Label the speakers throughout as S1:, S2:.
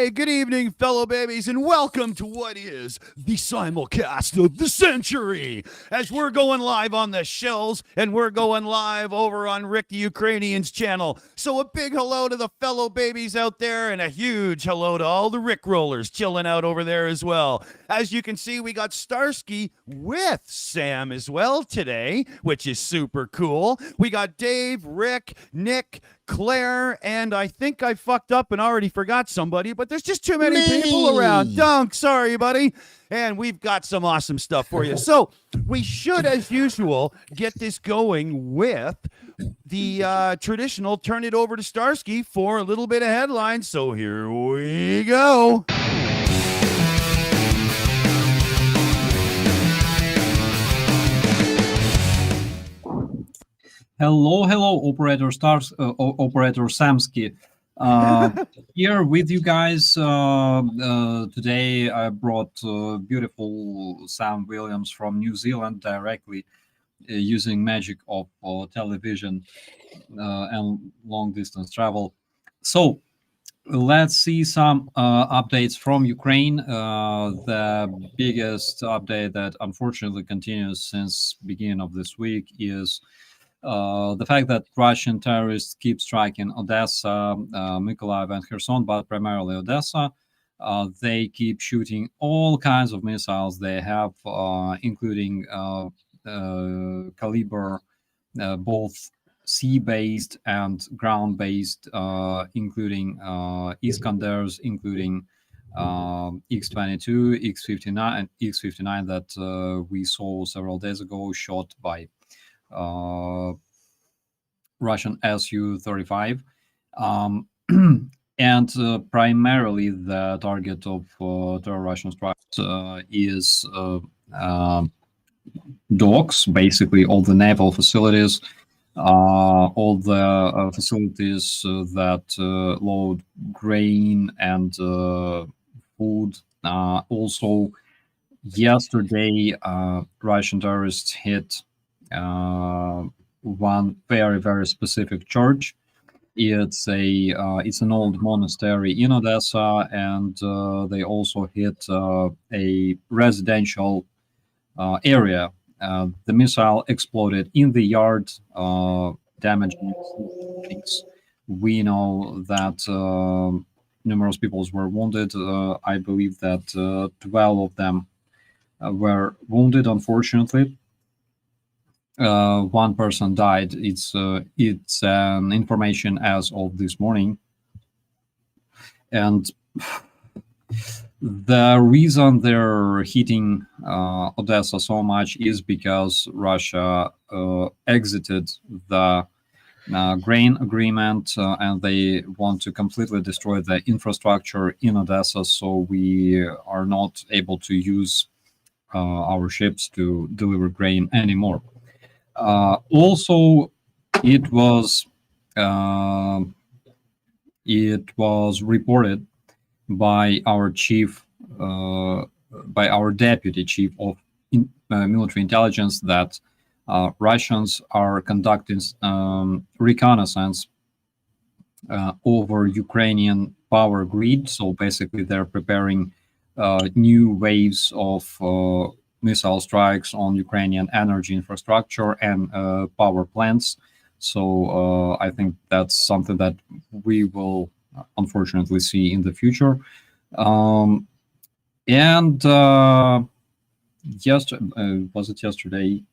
S1: Hey, good evening, fellow babies, and welcome to what is the simulcast of the century. As we're going live on the Shills, and we're going live over on Rick the Ukrainian's channel. So a big hello to the fellow babies out there, and a huge hello to all the Rick rollers chilling out over there as well. As you can see, we got Starsky with Sam as well today, which is super cool. We got Dave, Rick, Nick, Claire, and I think I fucked up and already forgot somebody, but there's just too many people around. Dunk, sorry, buddy. And we've got some awesome stuff for you. So we should, as usual, get this going with the traditional turn it over to Starsky for a little bit of headlines. So here we go.
S2: Hello, Operator Operator Samsky. Here with you guys today. I brought beautiful Sam Williams from New Zealand directly using magic of television and long distance travel. So let's see some updates from Ukraine. The biggest update that unfortunately continues since beginning of this week is the fact that Russian terrorists keep striking Odessa, Mykolaiv, and Kherson, but primarily Odessa. They keep shooting all kinds of missiles they have, including caliber, both sea-based and ground-based, including Iskanders, including X-22, X-59, and X-59 that we saw several days ago, shot by Russian Su-35, and primarily the target of terror Russian strikes is docks, basically all the naval facilities, all the facilities that load grain and food. Also, yesterday, Russian terrorists hit one very specific church. It's an old monastery in Odessa, and they also hit a residential area. The missile exploded in the yard, damaging things. We know that numerous people were wounded. I believe that 12 of them were wounded, unfortunately. One person died. It's information as of this morning, and the reason they're hitting Odessa so much is because Russia exited the grain agreement, and they want to completely destroy the infrastructure in Odessa, so we are not able to use our ships to deliver grain anymore. Also, it was reported by our deputy chief of military intelligence that Russians are conducting reconnaissance over Ukrainian power grid. So basically, they're preparing new waves of missile strikes on Ukrainian energy infrastructure and power plants. So I think that's something that we will unfortunately see in the future. And was it yesterday?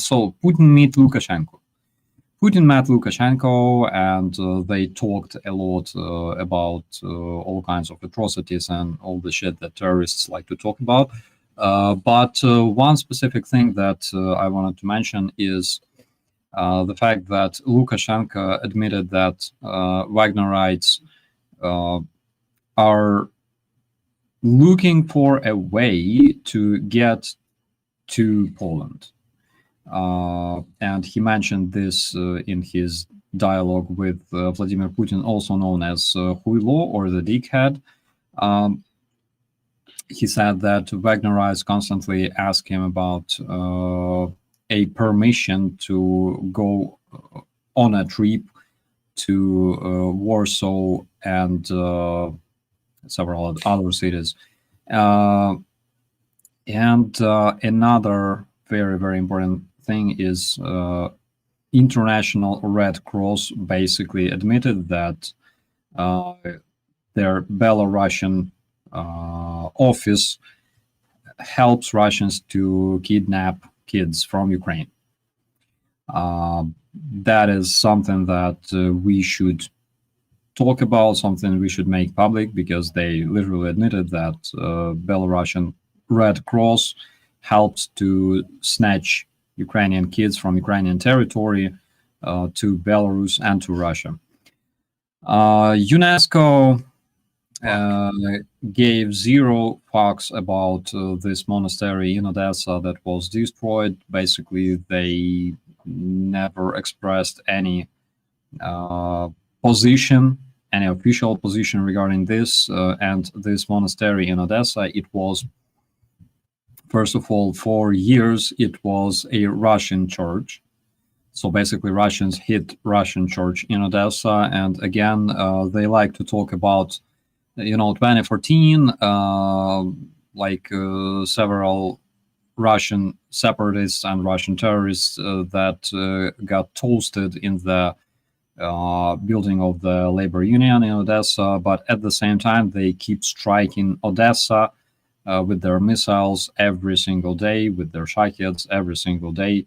S2: So Putin met Lukashenko. Putin met Lukashenko, and they talked a lot about all kinds of atrocities and all the shit that terrorists like to talk about. But one specific thing that I wanted to mention is the fact that Lukashenko admitted that Wagnerites are looking for a way to get to Poland. And he mentioned this in his dialogue with Vladimir Putin, also known as Huilo, or the dickhead. He said that Wagnerites constantly ask him about a permission to go on a trip to Warsaw and several other cities. And another very, very important thing is International Red Cross basically admitted that their Belarusian office helps Russians to kidnap kids from Ukraine. That is something that we should talk about, something we should make public, because they literally admitted that Belarusian Red Cross helps to snatch Ukrainian kids from Ukrainian territory to Belarus and to Russia. UNESCO gave zero fucks about this monastery in Odessa that was destroyed. Basically, they never expressed any position, any official position regarding this. And this monastery in Odessa, it was, first of all, for years, it was a Russian church. So basically, Russians hit Russian church in Odessa. And again, they like to talk about, 2014, several Russian separatists and Russian terrorists that got toasted in the building of the labor union in Odessa. But at the same time, they keep striking Odessa with their missiles every single day, with their shaheds every single day.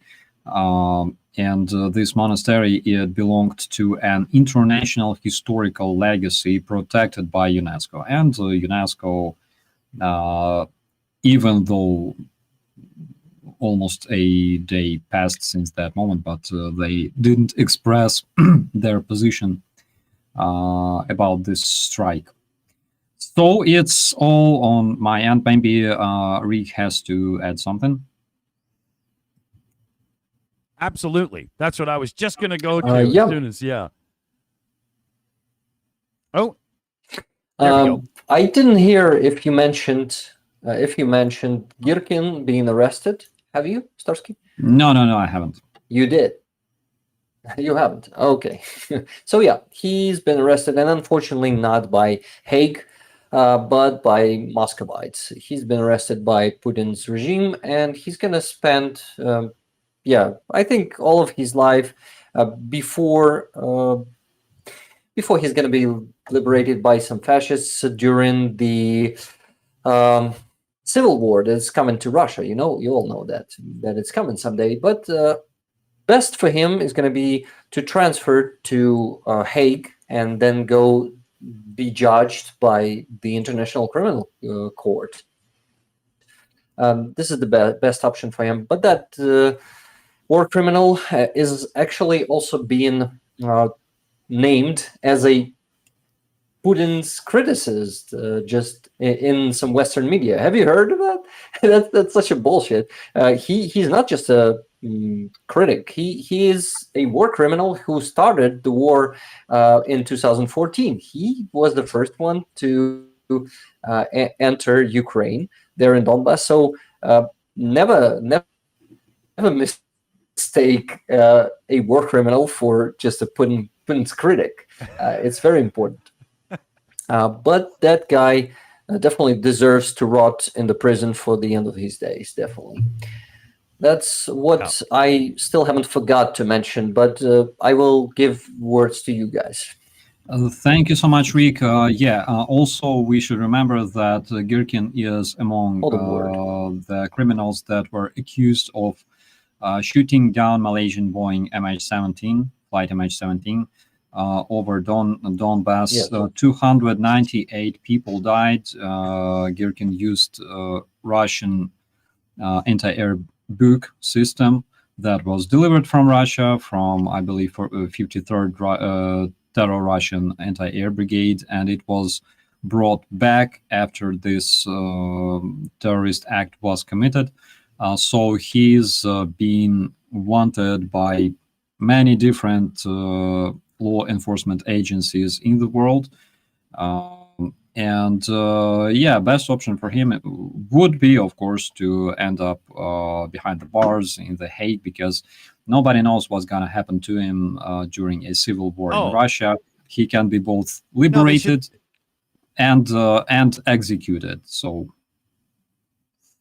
S2: And this monastery, it belonged to an international historical legacy protected by UNESCO. And UNESCO, even though almost a day passed since that moment, but they didn't express their position about this strike. So it's all on my end. Maybe Rick has to add something.
S1: Absolutely. That's what I was just going to go to as soon as, Oh, there we go.
S3: I didn't hear if you mentioned Gerkin being arrested. Have you, Starsky?
S2: No, I haven't.
S3: You did. You haven't. Okay. So yeah, he's been arrested, and unfortunately not by Hague, but by Muscovites. He's been arrested by Putin's regime, and he's going to spend, I think all of his life before he's going to be liberated by some fascists during the civil war that's coming to Russia. You all know that it's coming someday. But best for him is going to be to transfer to Hague and then go be judged by the International Criminal Court. This is the best option for him. But that war criminal is actually also being named as a Putin's criticist just in some Western media. Have you heard of that? That's such a bullshit. He's not just a critic. He is a war criminal who started the war in 2014. He was the first one to enter Ukraine there in Donbass. So never mistake a war criminal for just a Putin's critic. It's very important. But that guy definitely deserves to rot in the prison for the end of his days, definitely. That's what I still haven't forgot to mention, but I will give words to you guys.
S2: Thank you so much, Rick. Also, we should remember that Gerkin is among the criminals that were accused of shooting down Malaysian Boeing MH17, flight MH17, over Donbass.
S3: Yes.
S2: 298 people died. Gerkin used Russian anti-air book system that was delivered from Russia, from, I believe, 53rd Terror Russian Anti-Air Brigade, and it was brought back after this terrorist act was committed. So he's been wanted by many different law enforcement agencies in the world. Best option for him would be, of course, to end up behind the bars in The Hague, because Nobody knows what's going to happen to him during a civil war
S1: Oh.
S2: in Russia. He can be both
S1: No, they
S2: liberated and executed. So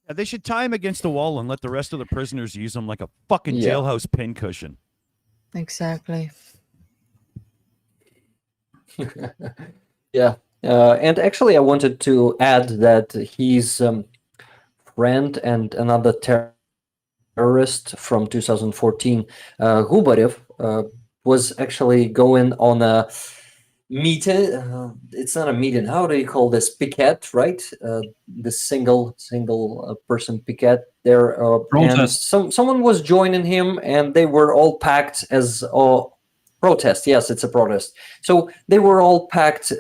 S1: Yeah, they should tie him against the wall and let the rest of the prisoners use him like a fucking
S3: Yeah.
S1: jailhouse pincushion.
S4: Exactly.
S3: Yeah. And actually, I wanted to add that his friend and another terrorist from 2014, Gubarev, was actually going on a meeting. It's not a meeting. How do you call this? Picket, right? The single person picket there. And
S2: Protest.
S3: someone was joining him, and they were all packed as protest. Yes, it's a protest. So they were all packed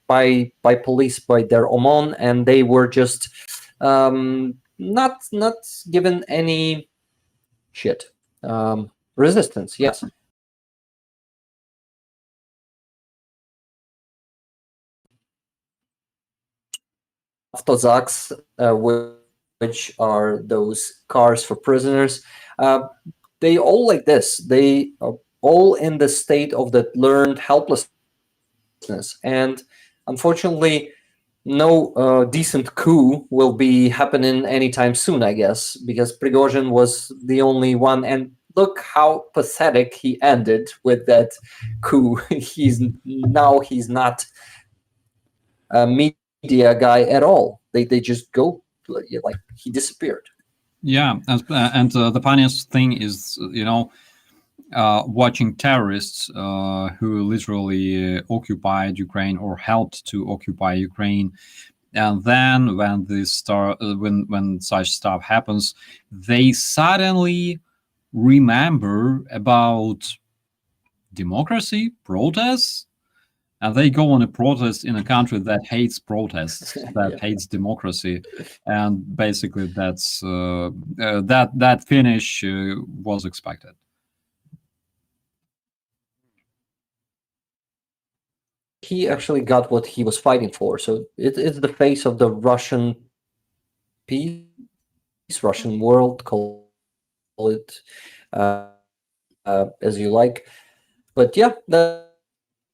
S3: by police, by their OMON, and they were just not given any shit. Resistance, yes. Avtozaks, which are those cars for prisoners, they all like this. They are all in the state of the learned helplessness. And unfortunately, no decent coup will be happening anytime soon, I guess, because Prigozhin was the only one. And look how pathetic he ended with that coup. he's not a media guy at all. They just go, like, he disappeared.
S2: yeah, and the funniest thing is, watching terrorists who literally occupied Ukraine or helped to occupy Ukraine, and then when such stuff happens, they suddenly remember about democracy, protests, and they go on a protest in a country that hates protests, that
S3: Yeah.
S2: hates democracy, and basically that's that finish was expected.
S3: He actually got what he was fighting for. So it's the face of the Russian peace, Russian world, call it as you like. But yeah,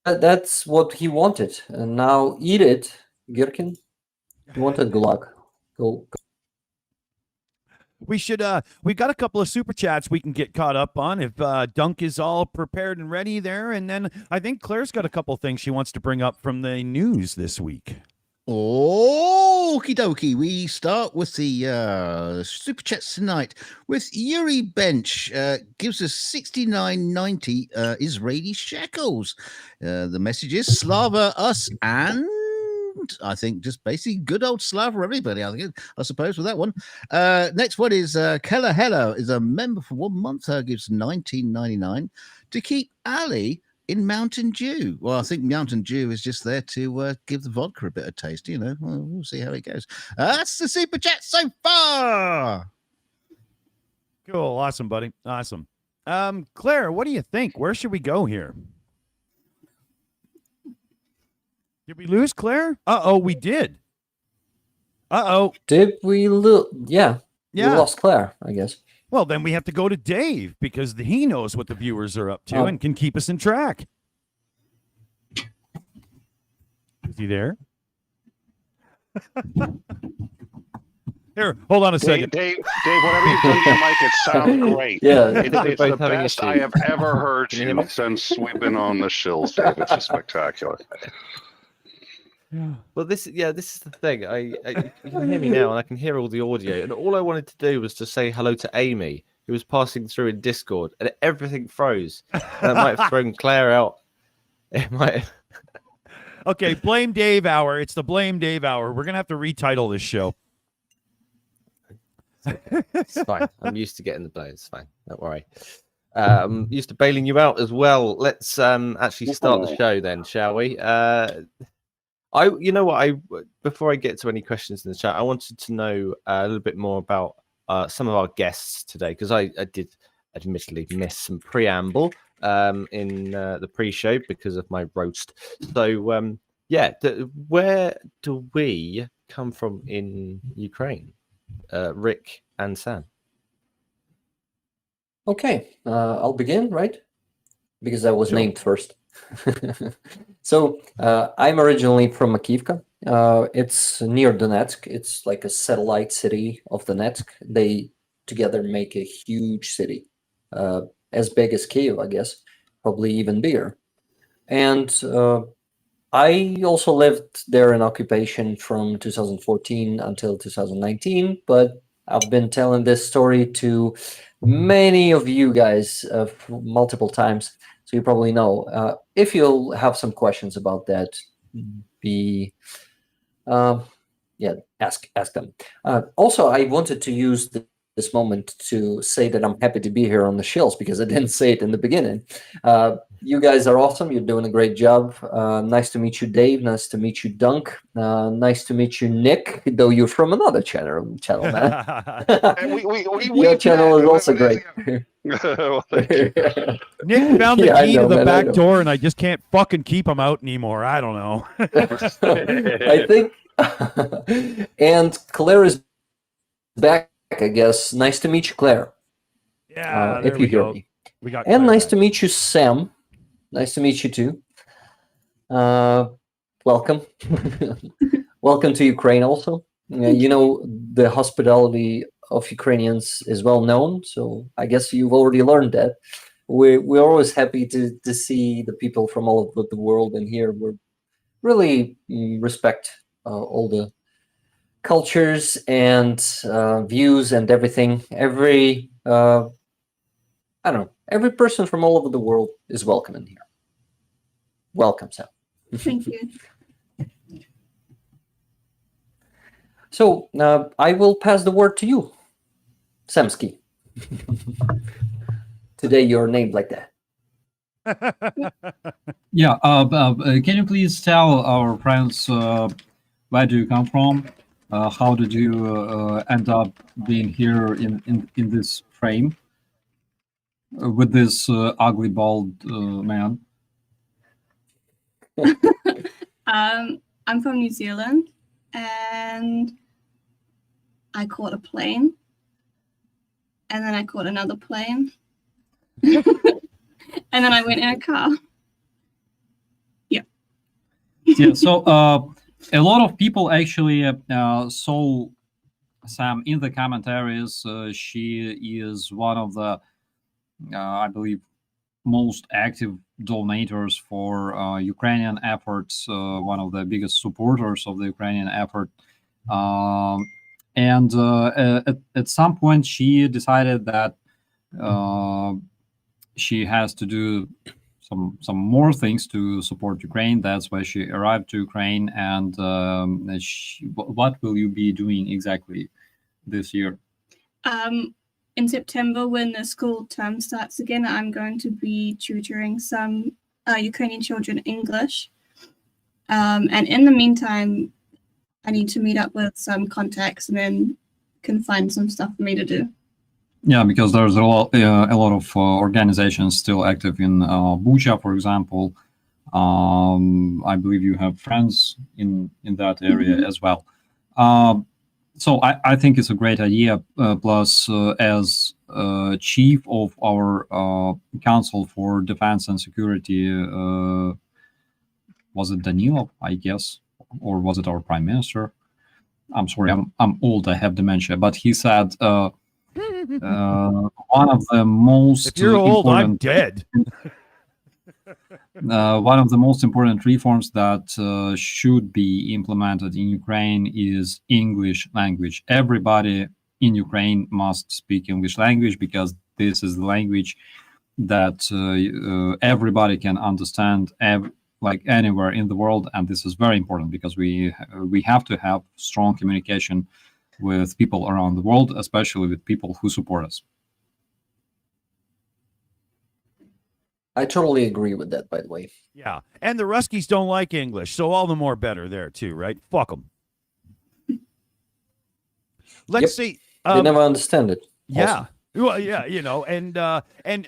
S3: that's what he wanted. And now eat it, Gerkin. You wanted gulag. Go.
S1: We should we got a couple of super chats we can get caught up on if Dunk is all prepared and ready there, and then I think Claire's got a couple things she wants to bring up from the news this week.
S5: Okie dokie. We start with the super chats tonight with Yuri Bench. Gives us 69.90 Israeli shekels. The message is Slava us, and I think just basically good old Slava everybody. I suppose with that one. Next one is Keller Heller is a member for 1 month. Gives 19.99 to keep Ali in Mountain Dew. Well, I think Mountain Dew is just there to give the vodka a bit of taste, Well, we'll see how it goes. That's the super chat so far.
S1: Cool, awesome, buddy, awesome. Claire, what do you think? Where should we go here? Did we lose Claire? Uh-oh, we did. Uh-oh.
S3: Did we lose? Yeah. We
S1: Yeah.
S3: lost Claire, I guess.
S1: Well, then we have to go to Dave because he knows what the viewers are up to
S3: Oh.
S1: and can keep us in track. Is he there? Here, hold on a second.
S6: Dave, whatever you've done to your mic, it sounds great.
S3: Yeah.
S6: It's the
S7: both having
S6: best
S7: issues.
S6: I have ever heard you since we've been on the Shills, Dave. It's just spectacular.
S7: Well, this is the thing. You can hear me now, and I can hear all the audio. And all I wanted to do was to say hello to Amy, who was passing through in Discord, and everything froze. And it might have thrown Claire out. It might.
S1: Okay, Blame Dave Hour. It's the Blame Dave Hour. We're going to have to retitle this show.
S7: It's fine. I'm used to getting the blame. It's fine. Don't worry. I'm used to bailing you out as well. Let's actually start the show then, shall we? Before I get to any questions in the chat, I wanted to know a little bit more about some of our guests today, because I did admittedly miss some preamble in the pre-show because of my roast. So where do we come from in Ukraine? Rick and Sam.
S3: Okay, I'll begin, right? Because I was
S1: Sure.
S3: named first. So I'm originally from Makivka. It's near Donetsk. It's like a satellite city of Donetsk. They together make a huge city, as big as Kiev, I guess, probably even bigger. And I also lived there in occupation from 2014 until 2019, but I've been telling this story to many of you guys multiple times, so you probably know. If you'll have some questions about that, be yeah, ask them. Also, I wanted to use this moment to say that I'm happy to be here on the Shills because I didn't say it in the beginning. You guys are awesome. You're doing a great job. Nice to meet you, Dave. Nice to meet you, Dunk. Nice to meet you, Nick. Though you're from another channel, man. Your channel is also great.
S6: Well, thank you.
S1: Nick found the
S3: Yeah, I
S1: key
S3: know,
S1: to the
S3: man, I
S1: back
S3: know.
S1: door, and I just can't fucking keep him out anymore. I don't know.
S3: I think, and Claire is back, I guess. Nice to meet you, Claire.
S1: Yeah,
S3: If you hear me.
S1: We got
S3: And
S1: Claire
S3: nice
S1: back.
S3: to meet you, Sam. Nice to meet you too. Welcome. Welcome to Ukraine also. You know, the hospitality of Ukrainians is well known, so I guess you've already learned that. We're always happy to see the people from all over the world, and here we're really respect all the cultures and views and everything. Every I don't know, every person from all over the world is welcome in here. Welcome, Sam.
S8: Thank you.
S3: So I will pass the word to you, Samsky. Today you're named like that.
S2: Yeah. Can you please tell our friends where do you come from? How did you end up being here in this frame with this ugly bald man?
S8: I'm from New Zealand, and I caught a plane, and then I caught another plane, and then I went in a car.
S2: Yeah. So a lot of people actually saw Sam in the commentaries. She is one of the, I believe, most active donators for Ukrainian efforts, one of the biggest supporters of the Ukrainian effort. And at some point, she decided that she has to do some more things to support Ukraine. That's why she arrived to Ukraine. And what will you be doing exactly this year?
S8: In September, when the school term starts again, I'm going to be tutoring some Ukrainian children English. And in the meantime, I need to meet up with some contacts and then can find some stuff for me to do.
S2: Yeah, because there's a lot of organizations still active in Bucha, for example. I believe you have friends in that area as well. So I think it's a great idea. Plus, as chief of our Council for Defense and Security, was it Danilov, I guess, or was it our Prime Minister? I'm sorry, I'm old. I have dementia. But he said one of the most
S1: If you're old, I'm
S2: important
S1: dead.
S2: one of the most important reforms that should be implemented in Ukraine is English language. Everybody in Ukraine must speak English language because this is the language that everybody can understand like anywhere in the world. And this is very important because we have to have strong communication with people around the world, especially with people who support us.
S3: I totally agree with that, by the way.
S1: Yeah, and the Ruskies don't like English, so all the more better there too, right? Fuck them. Let's see.
S3: They never understand it.
S1: Yeah.
S3: Also.
S1: Well, yeah, you know, and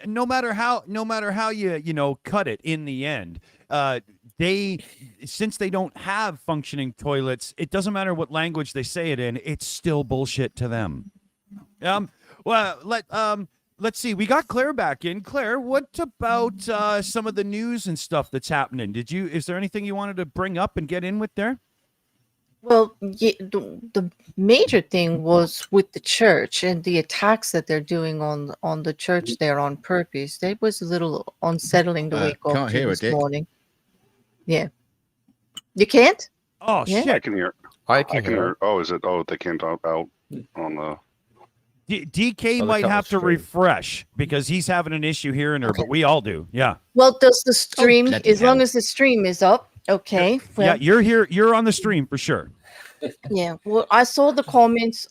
S1: no matter how you cut it in the end, since they don't have functioning toilets, it doesn't matter what language they say it in, it's still bullshit to them. Well, let's see. We got Claire back in. Claire, what about some of the news and stuff that's happening? Is there anything you wanted to bring up and get in with there?
S4: Well, the major thing was with the church and the attacks that they're doing on the church there on purpose. That was a little unsettling to wake up
S5: Can't
S4: to
S5: hear it,
S4: this
S5: Dick.
S4: morning. Yeah. You can't?
S1: Oh,
S4: Yeah.
S1: shit.
S6: I can hear.
S7: I can hear.
S6: Oh, is it? Oh, they can't out on the.
S1: DK
S7: Oh,
S1: might
S7: cut
S1: have
S7: the
S1: to
S7: stream.
S1: refresh because he's having an issue hearing her, but we all do. Yeah.
S4: Well, does the stream,
S5: bloody
S4: as long
S5: hell.
S4: as the stream is up, okay.
S1: Yeah,
S4: Well,
S1: you're here. You're on the stream for sure.
S4: yeah. Well, I saw the comments,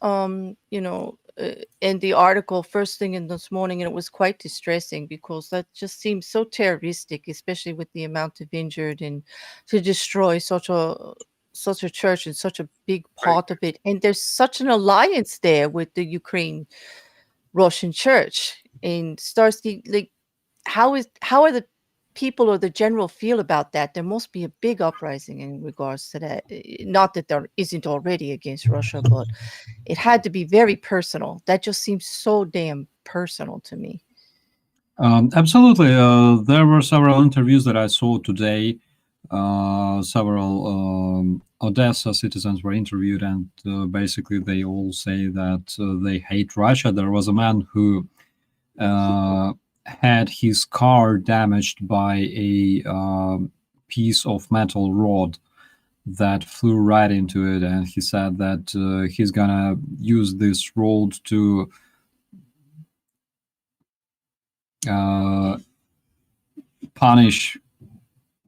S4: in the article first thing in this morning, and it was quite distressing because that just seems so terroristic, especially with the amount of injured and to destroy such a church and such a big part of it. And there's such an alliance there with the Ukraine Russian church. And Starsky, like, how are the people or the general feel about that? There must be a big uprising in regards to that. Not that there isn't already against Russia, but it had to be very personal. That just seems so damn personal to me.
S2: Absolutely. There were several interviews that I saw today. Several Odessa citizens were interviewed, and basically they all say that they hate Russia. There was a man who had his car damaged by a piece of metal rod that flew right into it, and he said that he's gonna use this rod to punish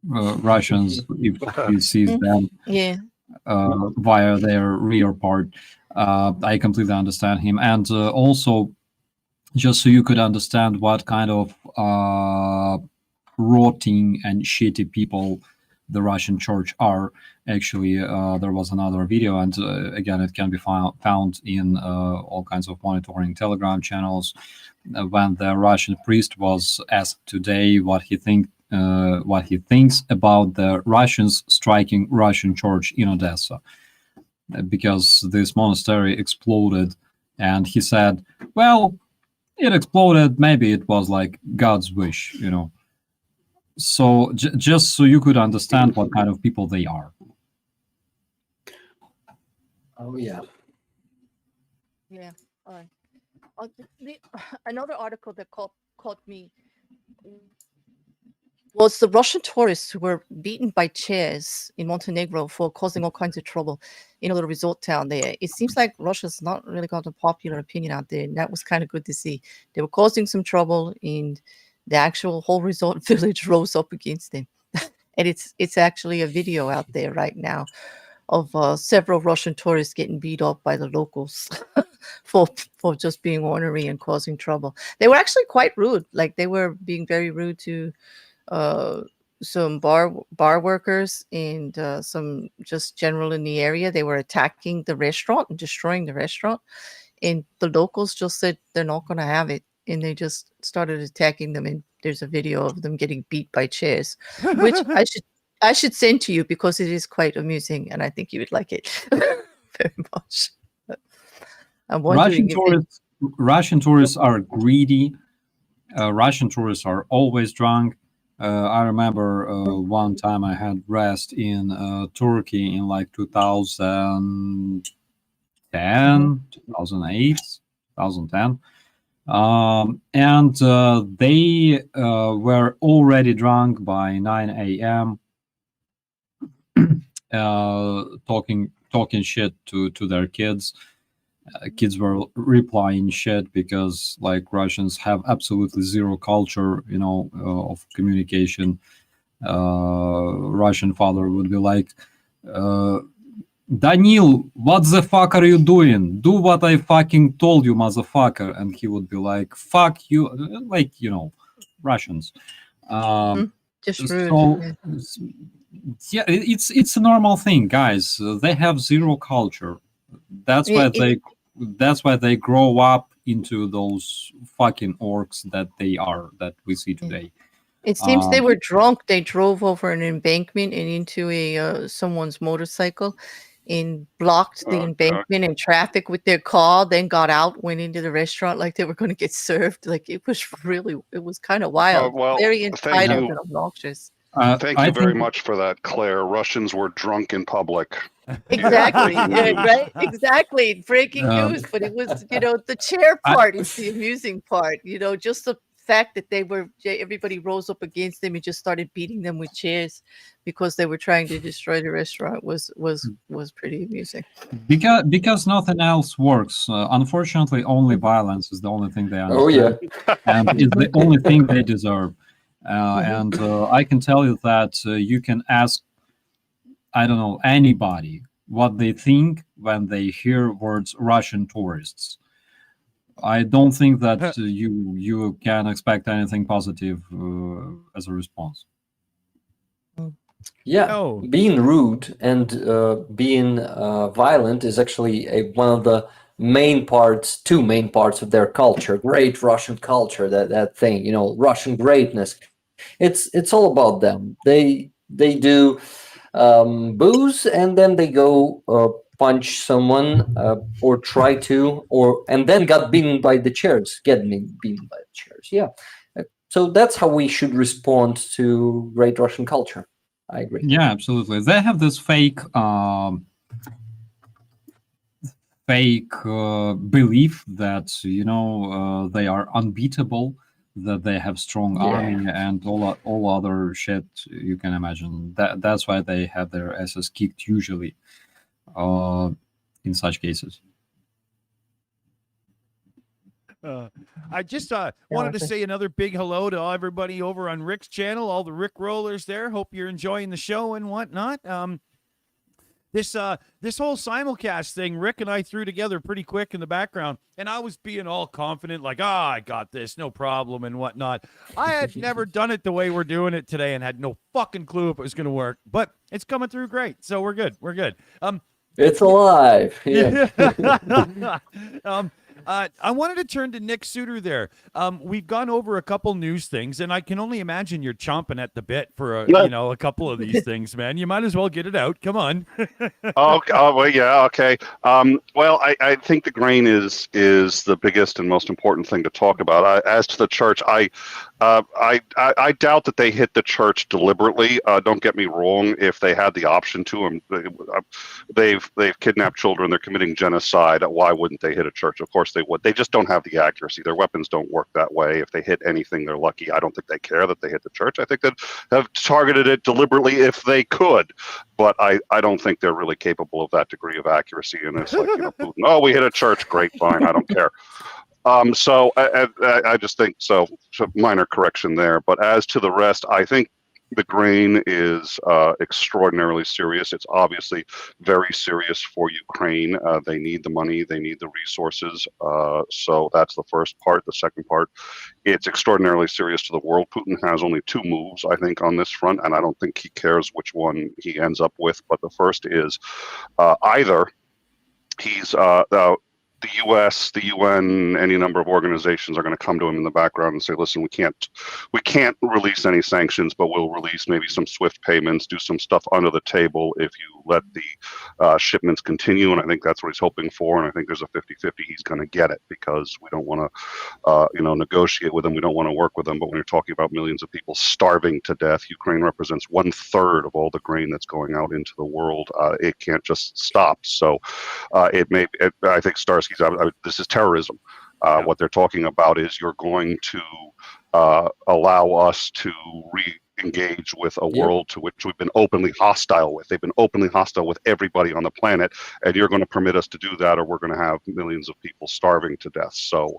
S2: Russians if he sees them
S4: Yeah.
S2: via their rear part. I completely understand him, and also, just so you could understand what kind of rotting and shitty people the Russian church are. Actually, there was another video, and again, it can be found in all kinds of monitoring Telegram channels. When the Russian priest was asked today what he thinks about the Russians striking Russian church in Odessa, because this monastery exploded, and he said, "Well, it exploded. Maybe it was like God's wish, you know." So just so you could understand what kind of people they are.
S3: Oh yeah.
S4: Yeah. All right. Another article that caught me was the Russian tourists who were beaten by chairs in Montenegro for causing all kinds of trouble in a little resort town there. It seems like Russia's not really got a popular opinion out there, and that was kind of good to see. They were causing some trouble, and the actual whole resort village rose up against them. And it's actually a video out there right now of several Russian tourists getting beat up by the locals for just being ornery and causing trouble. They were actually quite rude. Like, they were being very rude to some bar workers and some just general in the area. They were attacking the restaurant and destroying the restaurant. And the locals just said they're not going to have it. And they just started attacking them. And there's a video of them getting beat by chairs, which I should send to you because it is quite amusing, and I think you would like it very much. I'm wondering
S2: Russian tourists are greedy. Russian tourists are always drunk. I remember one time I had rest in Turkey in like 2010, 2008, 2010. And they were already drunk by 9 a.m. Talking shit to their kids. Kids were replying shit because, like, Russians have absolutely zero culture, you know, of communication. Russian father would be like, "Danil, what the fuck are you doing? Do what I fucking told you, motherfucker." And he would be like, "Fuck you," like, you know, Russians.
S4: just rude.
S2: So,
S4: Yeah.
S2: yeah, it's a normal thing, guys. They have zero culture. That's why they grow up into those fucking orcs that we see today.
S4: It seems they were drunk. They drove over an embankment and into someone's motorcycle, and blocked the embankment and traffic with their car, then got out, went into the restaurant like they were going to get served. Like it was kind of wild.
S6: well,
S4: Very
S6: thank
S4: entitled
S6: you.
S4: and obnoxious.
S6: Thank you very much for that, Claire. Russians were drunk in public.
S4: Exactly.
S6: Breaking
S4: Yeah,
S6: news.
S4: right. Exactly. Breaking news. But it was, the chair part is the amusing part. Just the fact that everybody rose up against them and just started beating them with chairs because they were trying to destroy the restaurant was pretty amusing.
S2: Because nothing else works. Unfortunately, only violence is the only thing they understand.
S3: Oh yeah.
S2: And it's the only thing they deserve. And I can tell you that you can ask, I don't know, anybody what they think when they hear words Russian tourists. I don't think that you can expect anything positive as a response.
S3: Yeah,
S1: No.
S3: being rude and being violent is actually one of the two main parts of their culture. Great Russian culture, that thing, Russian greatness. It's all about them. They do booze and then they go punch someone or try to, and then got beaten by the chairs. Yeah. So that's how we should respond to great Russian culture. I agree.
S2: Yeah, absolutely. They have this fake belief that they are unbeatable, that they have strong army and all other shit you can imagine. That's why they have their asses kicked usually in such cases.
S1: I just wanted to say another big hello to everybody over on Rick's channel, all the Rick rollers there. Hope you're enjoying the show and whatnot. This whole simulcast thing, Rick and I threw together pretty quick in the background, and I was being all confident, like, I got this, no problem and whatnot. I had never done it the way we're doing it today and had no fucking clue if it was going to work, but it's coming through great, so we're good.
S3: It's alive. Yeah.
S1: I wanted to turn to Nick Suter there. We've gone over a couple news things, and I can only imagine you're chomping at the bit for a couple of these things, man. You might as well get it out. Come on.
S6: Well, yeah, okay. Well, I think the grain is the biggest and most important thing to talk about. As to the church, I doubt that they hit the church deliberately. Don't get me wrong. If they had the option to, they've kidnapped children. They're committing genocide. Why wouldn't they hit a church? Of course they would. They just don't have the accuracy. Their weapons don't work that way. If they hit anything, they're lucky. I don't think they care that they hit the church. I think they'd have targeted it deliberately if they could. But I don't think they're really capable of that degree of accuracy. And it's like, Putin, oh, we hit a church. Great, fine. I don't care. So I just think so minor correction there. But as to the rest, I think the grain is extraordinarily serious. It's obviously very serious for Ukraine. They need the money. They need the resources. So that's the first part. The second part, it's extraordinarily serious to the world. Putin has only two moves, I think, on this front, and I don't think he cares which one he ends up with. But the first is either he's the U.S., the UN, any number of organizations are going to come to him in the background and say, listen, we can't release any sanctions, but we'll release maybe some SWIFT payments, do some stuff under the table if you let the shipments continue. And I think that's what he's hoping for. And I think there's a 50-50 he's going to get it, because we don't want to, negotiate with him. We don't want to work with them. But when you're talking about millions of people starving to death, Ukraine represents 1/3 of all the grain that's going out into the world. It can't just stop. So I think Starsky, this is terrorism. What they're talking about is you're going to allow us to re-engage with a world to which we've been openly hostile with. They've been openly hostile with everybody on the planet, and you're going to permit us to do that, or we're going to have millions of people starving to death. So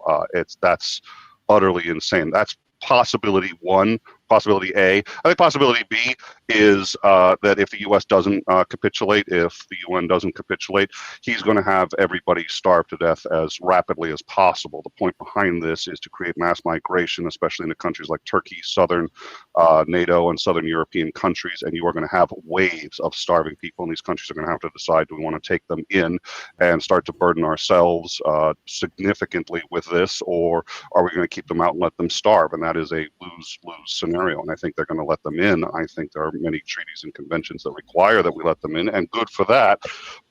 S6: that's utterly insane. That's possibility one. Possibility A. I think possibility B is that if the U.S. doesn't capitulate, if the UN doesn't capitulate, he's going to have everybody starve to death as rapidly as possible. The point behind this is to create mass migration, especially into countries like Turkey, southern NATO, and southern European countries, and you are going to have waves of starving people, and these countries are going to have to decide, do we want to take them in and start to burden ourselves significantly with this, or are we going to keep them out and let them starve? And that is a lose-lose scenario. And I think they're going to let them in. I think there are many treaties and conventions that require that we let them in, and good for that.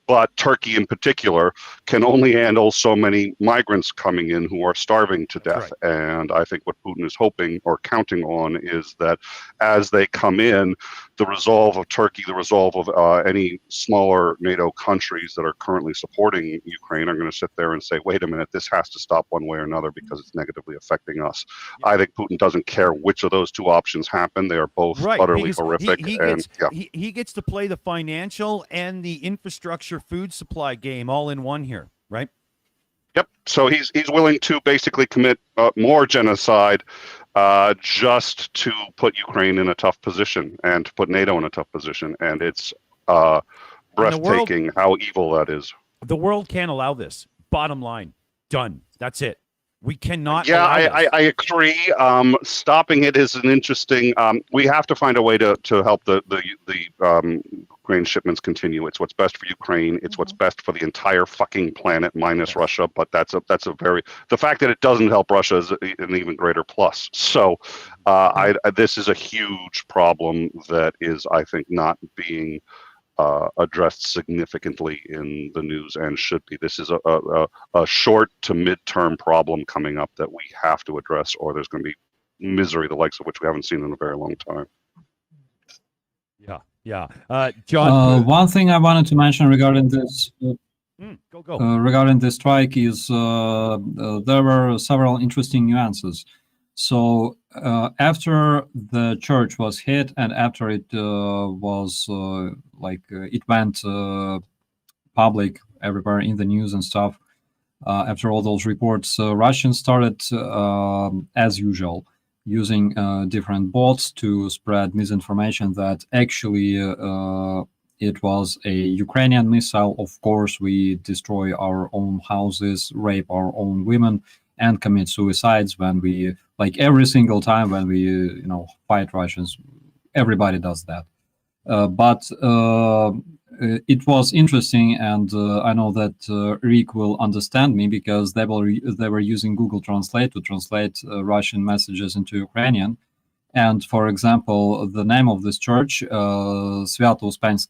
S6: but Turkey in particular can only handle so many migrants coming in who are starving to death.
S1: Right.
S6: And I think what Putin is hoping or counting on is that as they come in, the resolve of Turkey, the resolve of any smaller NATO countries that are currently supporting Ukraine are going to sit there and say, wait a minute, this has to stop one way or another because it's negatively affecting us. I think Putin doesn't care which of those two options happen. They are both utterly horrific.
S1: He gets to play the financial and the infrastructure food supply game all in one here, right?
S6: Yep. So he's willing to basically commit more genocide just to put Ukraine in a tough position and to put NATO in a tough position. And it's breathtaking how evil that is.
S1: The world can't allow this. Bottom line, done. That's it. We cannot.
S6: Yeah,
S1: allow this.
S6: I agree. Stopping it is an interesting. We have to find a way to help the grain shipments continue. It's what's best for Ukraine. It's what's best for the entire fucking planet, minus Russia. But that's a very, the fact that it doesn't help Russia is an even greater plus. So, this is a huge problem that is, I think, not being addressed significantly in the news and should be. This is a short to mid-term problem coming up that we have to address, or there's going to be misery the likes of which we haven't seen in a very long time.
S1: Yeah. John,
S2: one thing I wanted to mention regarding this
S1: go.
S2: regarding the strike is there were several interesting nuances. So after the church was hit and after it was it went public everywhere in the news and stuff, after all those reports, Russians started, as usual, using different bots to spread misinformation that actually it was a Ukrainian missile. Of course, we destroy our own houses, rape our own women, and commit suicides when we, like every single time when we, fight Russians. Everybody does that. But it was interesting, and I know that Rick will understand me because they were using Google Translate to translate Russian messages into Ukrainian. And for example, the name of this church, Свято-Успенский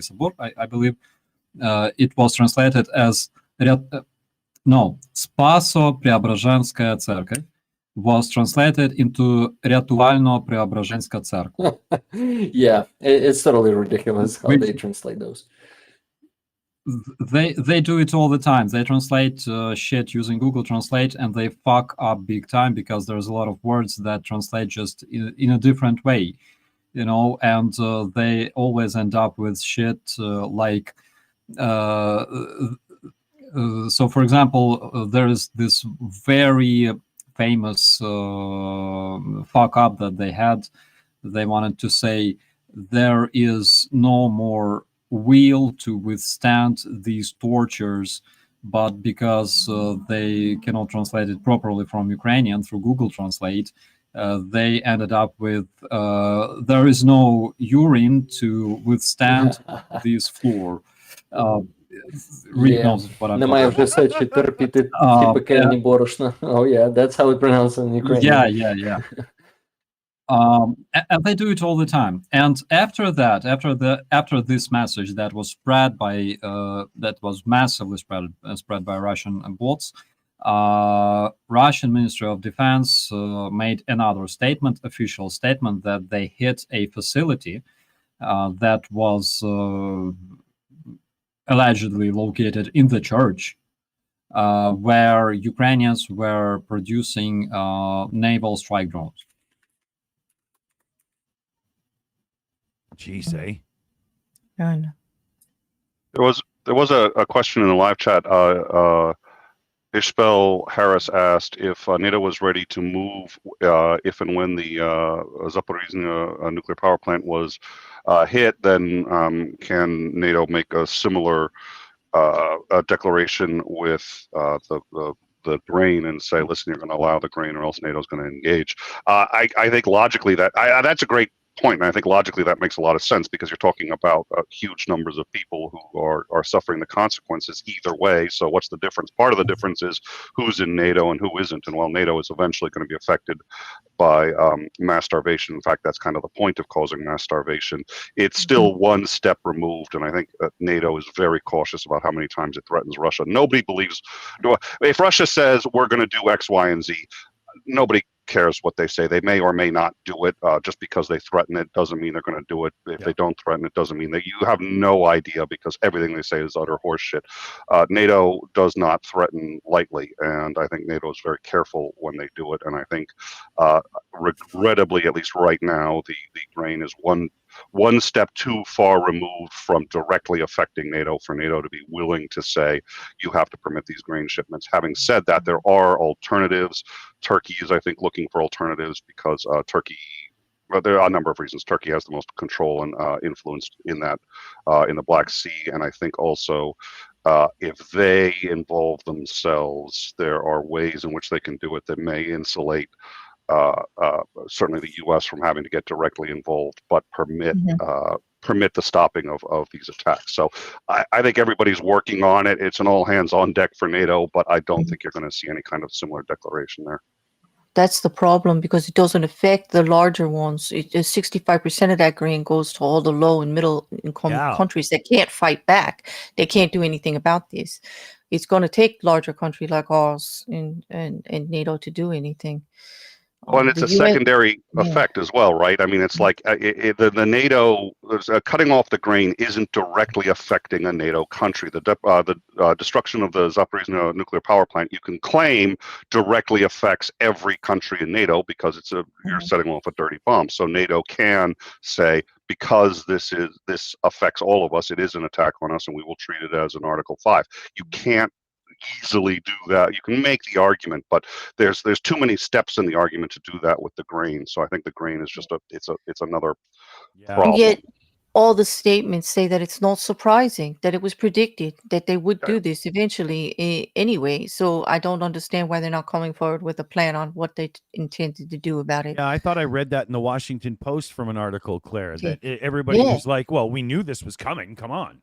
S2: Собор, I believe, it was translated as Спасо-Преображенская церковь, was translated into Рятувально-Преображенська церква.
S3: Yeah, it's totally ridiculous how they translate those.
S2: They do it all the time. They translate shit using Google Translate, and they fuck up big time because there's a lot of words that translate just in a different way, and they always end up with shit like. So, for example, there is this very famous fuck up that they had. They wanted to say there is no more will to withstand these tortures, but because they cannot translate it properly from Ukrainian through Google Translate, they ended up with there is no urine to withstand this floor. Rick knows what I'm
S3: Немає вже сечі терпіти ці пекельні борошна. Oh yeah, that's how it's pronounced in Ukrainian.
S2: Yeah. And they do it all the time. And after that, after this message that was spread by that was massively spread by Russian bots, Russian Ministry of Defense made another statement, official statement, that they hit a facility that was allegedly located in the church, where Ukrainians were producing naval strike drones.
S1: Jeez, eh?
S6: There was a question in the live chat. Ishbel Harris asked if NATO was ready to move if and when the Zaporizhzhia nuclear power plant was hit. Then can NATO make a similar declaration with the grain and say, listen, you're going to allow the grain or else NATO's going to engage? I think logically that's a great point, and I think logically that makes a lot of sense because you're talking about huge numbers of people who are suffering the consequences either way. So what's the difference? Part of the difference is who's in NATO and who isn't. And while NATO is eventually going to be affected by mass starvation, in fact, that's kind of the point of causing mass starvation, it's still one step removed. And I think NATO is very cautious about how many times it threatens Russia. Nobody believes, if Russia says we're going to do X, Y, and Z, nobody cares what they say. They may or may not do it. Just because they threaten it doesn't mean they're going to do it. If they don't threaten it doesn't mean that. You have no idea because everything they say is utter horseshit. NATO does not threaten lightly, and I think NATO is very careful when they do it. And I think, regrettably, at least right now, the grain is one step too far removed from directly affecting NATO for NATO to be willing to say you have to permit these grain shipments. Having said that, there are alternatives. Turkey is, I think, looking for alternatives because Turkey, well, there are a number of reasons. Turkey has the most control and influence in that in the Black Sea, and I think also if they involve themselves, there are ways in which they can do it that may insulate certainly the U.S. from having to get directly involved, but permit the stopping of these attacks. So I think everybody's working on it. It's an all hands on deck for NATO, but I don't think you're going to see any kind of similar declaration there.
S4: That's the problem because it doesn't affect the larger ones. 65% of that grain goes to all the low and middle income countries that can't fight back. They can't do anything about this. It's going to take larger country like ours and NATO to do anything.
S6: Well, and it's a secondary effect as well, right? I mean, it's like the NATO cutting off the grain isn't directly affecting a NATO country. The destruction of the Zaporizhzhia nuclear power plant, you can claim, directly affects every country in NATO because it's you're setting off a dirty bomb. So NATO can say, because this affects all of us, it is an attack on us, and we will treat it as an Article 5. You can't easily do that. You can make the argument, but there's too many steps in the argument to do that with the grain. So I think the grain is just it's another problem.
S4: And yet all the statements say that it's not surprising, that it was predicted that they would do this eventually anyway. So I don't understand why they're not coming forward with a plan on what they intended to do about it.
S1: Yeah, I thought I read that in the Washington Post from an article, Claire, that everybody was like, well, we knew this was coming. Come on.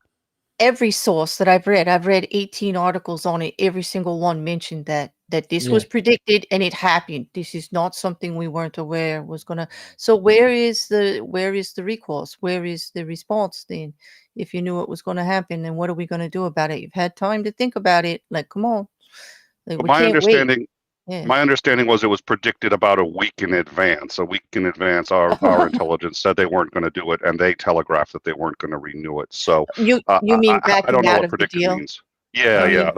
S4: Every source that I've read 18 articles on it. Every single one mentioned that this was predicted and it happened. This is not something we weren't aware was gonna. So where is the recourse? Where is the response then? If you knew it was going to happen, then what are we going to do about it? You've had time to think about it. Like, come on. Like, we
S6: my
S4: can't
S6: understanding.
S4: wait. Yeah.
S6: My understanding was it was predicted about a week in advance. A week in advance, our intelligence said they weren't going to do it, and they telegraphed that they weren't going to renew it. So
S4: You mean
S6: I
S4: backing
S6: don't know
S4: out
S6: what
S4: of the
S6: predicted
S4: deal?
S6: means. Yeah.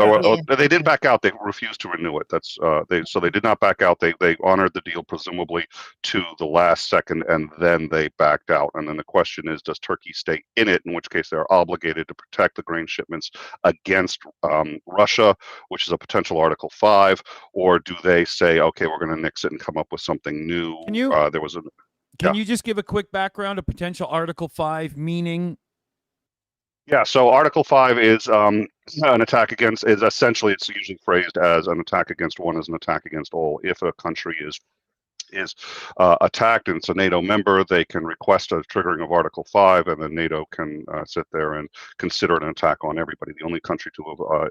S6: They didn't back out. They refused to renew it. That's they did not back out. They honored the deal presumably to the last second, and then they backed out. And then the question is, does Turkey stay in it? In which case they're obligated to protect the grain shipments against Russia, which is a potential Article 5, or do they say, okay, we're going to nix it and come up with something new?
S1: Can you just give a quick background of potential Article 5 meaning?
S6: Yeah, so Article 5 is an attack against, it's usually phrased as an attack against one is an attack against all. If a country is attacked and it's a NATO member, they can request a triggering of Article 5, and then NATO can sit there and consider it an attack on everybody. The only country to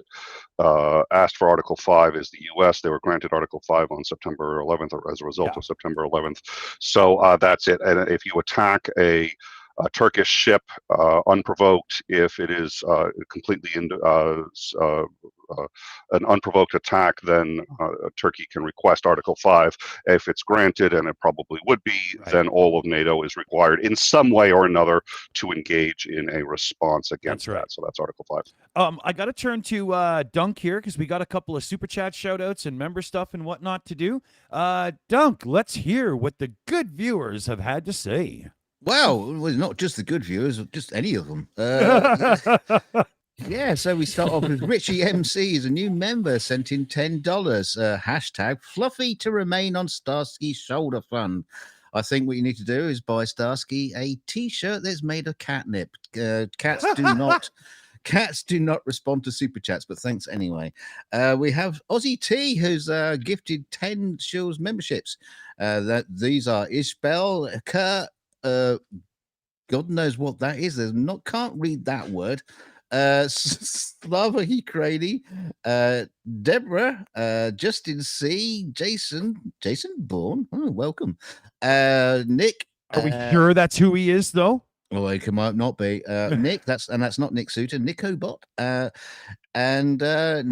S6: have asked for Article 5 is the U.S. They were granted Article 5 on September 11th, or as a result of September 11th. So that's it. And if you attack a Turkish ship unprovoked, if it is completely an unprovoked attack, then Turkey can request Article 5. If it's granted, and it probably would be, then all of NATO is required in some way or another to engage in a response against that. So that's Article 5.
S1: I got to turn to Dunk here because we got a couple of super chat shout outs and member stuff and whatnot to do. Dunk, let's hear what the good viewers have had to say.
S5: Well, not just the good viewers, just any of them. Yeah, so we start off with Richie MC, is a new member, sent in $10. Hashtag fluffy to remain on Starsky's shoulder fund. I think what you need to do is buy Starsky a t-shirt that's made of catnip. Cats do not respond to super chats, but thanks anyway. We have Aussie T, who's gifted 10 Shills memberships. These are Ishbel, Kurt, God knows what that is. There's not can't read that word. Slava Ukraini, Deborah, Justin C, Jason Bourne. Oh, welcome. Nick.
S1: Are we sure that's who he is, though?
S5: Well, it might not be. Nick, that's not Nick Suter, Nicobot. And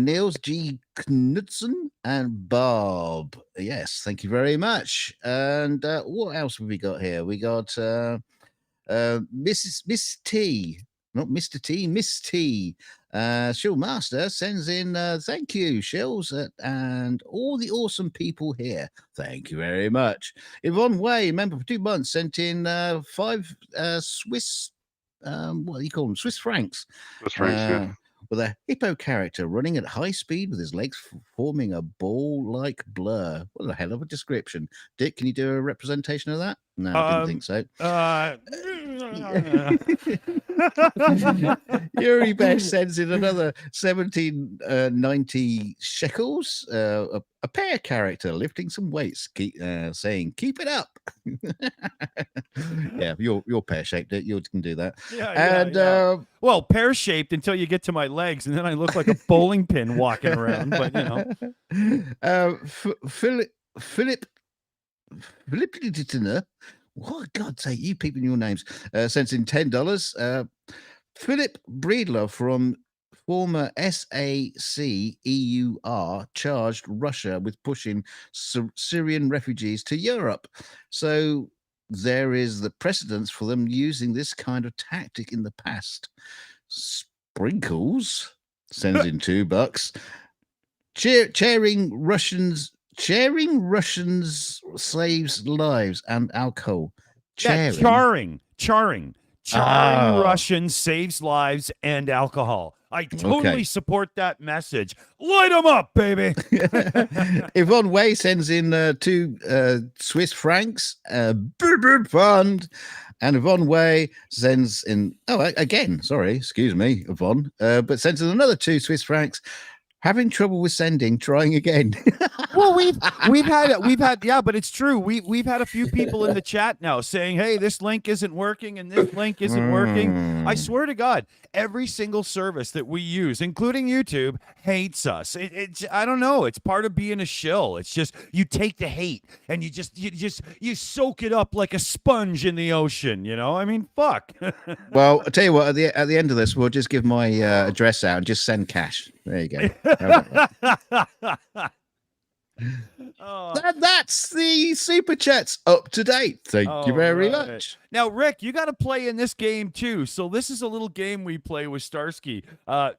S5: Niels G. Knudsen and Bob. Yes, thank you very much. And what else have we got here? We got Miss T, not Mr. T, Miss T. Shill Master sends in thank you, Shills, and all the awesome people here. Thank you very much. Yvonne Way, member for 2 months, sent in 5 Swiss, what do you call them? Swiss francs.
S6: Swiss francs, yeah.
S5: With a hippo character running at high speed with his legs forming a ball-like blur. What a hell of a description. Dick, can you do a representation of that? No, I didn't think so. Yuri Besh sends in another 1790 shekels. A pear character lifting some weights, saying, "Keep it up." Yeah, you're pear-shaped. You can do that.
S1: Yeah, well, pear-shaped until you get to my legs, and then I look like a bowling pin walking around. But
S5: Philip what God's sake, you people in your names, sends in $10. Philip Breedler from former SACEUR charged Russia with pushing Syrian refugees to Europe. So there is the precedence for them using this kind of tactic in the past. Sprinkles sends in $2. Sharing Russians saves lives and alcohol.
S1: Charring Russians saves lives and alcohol. I totally support that message. Light them up, baby.
S5: Yvonne Way sends in 2 Swiss francs. Fund. And Yvonne Way sends in, excuse me, Yvonne, but sends in another 2 Swiss francs. Having trouble with sending, trying again.
S1: Well, we've had yeah, but it's true. We've had a few people in the chat now saying, "Hey, this link isn't working and this link isn't working." I swear to God, every single service that we use, including YouTube, hates us. I don't know. It's part of being a shill. It's just you take the hate and you soak it up like a sponge in the ocean. I mean, fuck.
S5: Well, I'll tell you what. At the end of this, we'll just give my address out and just send cash. There you go. That's the super chats up to date. Thank you very much.
S1: Now, Rick, you got to play in this game too. So this is a little game we play with Starsky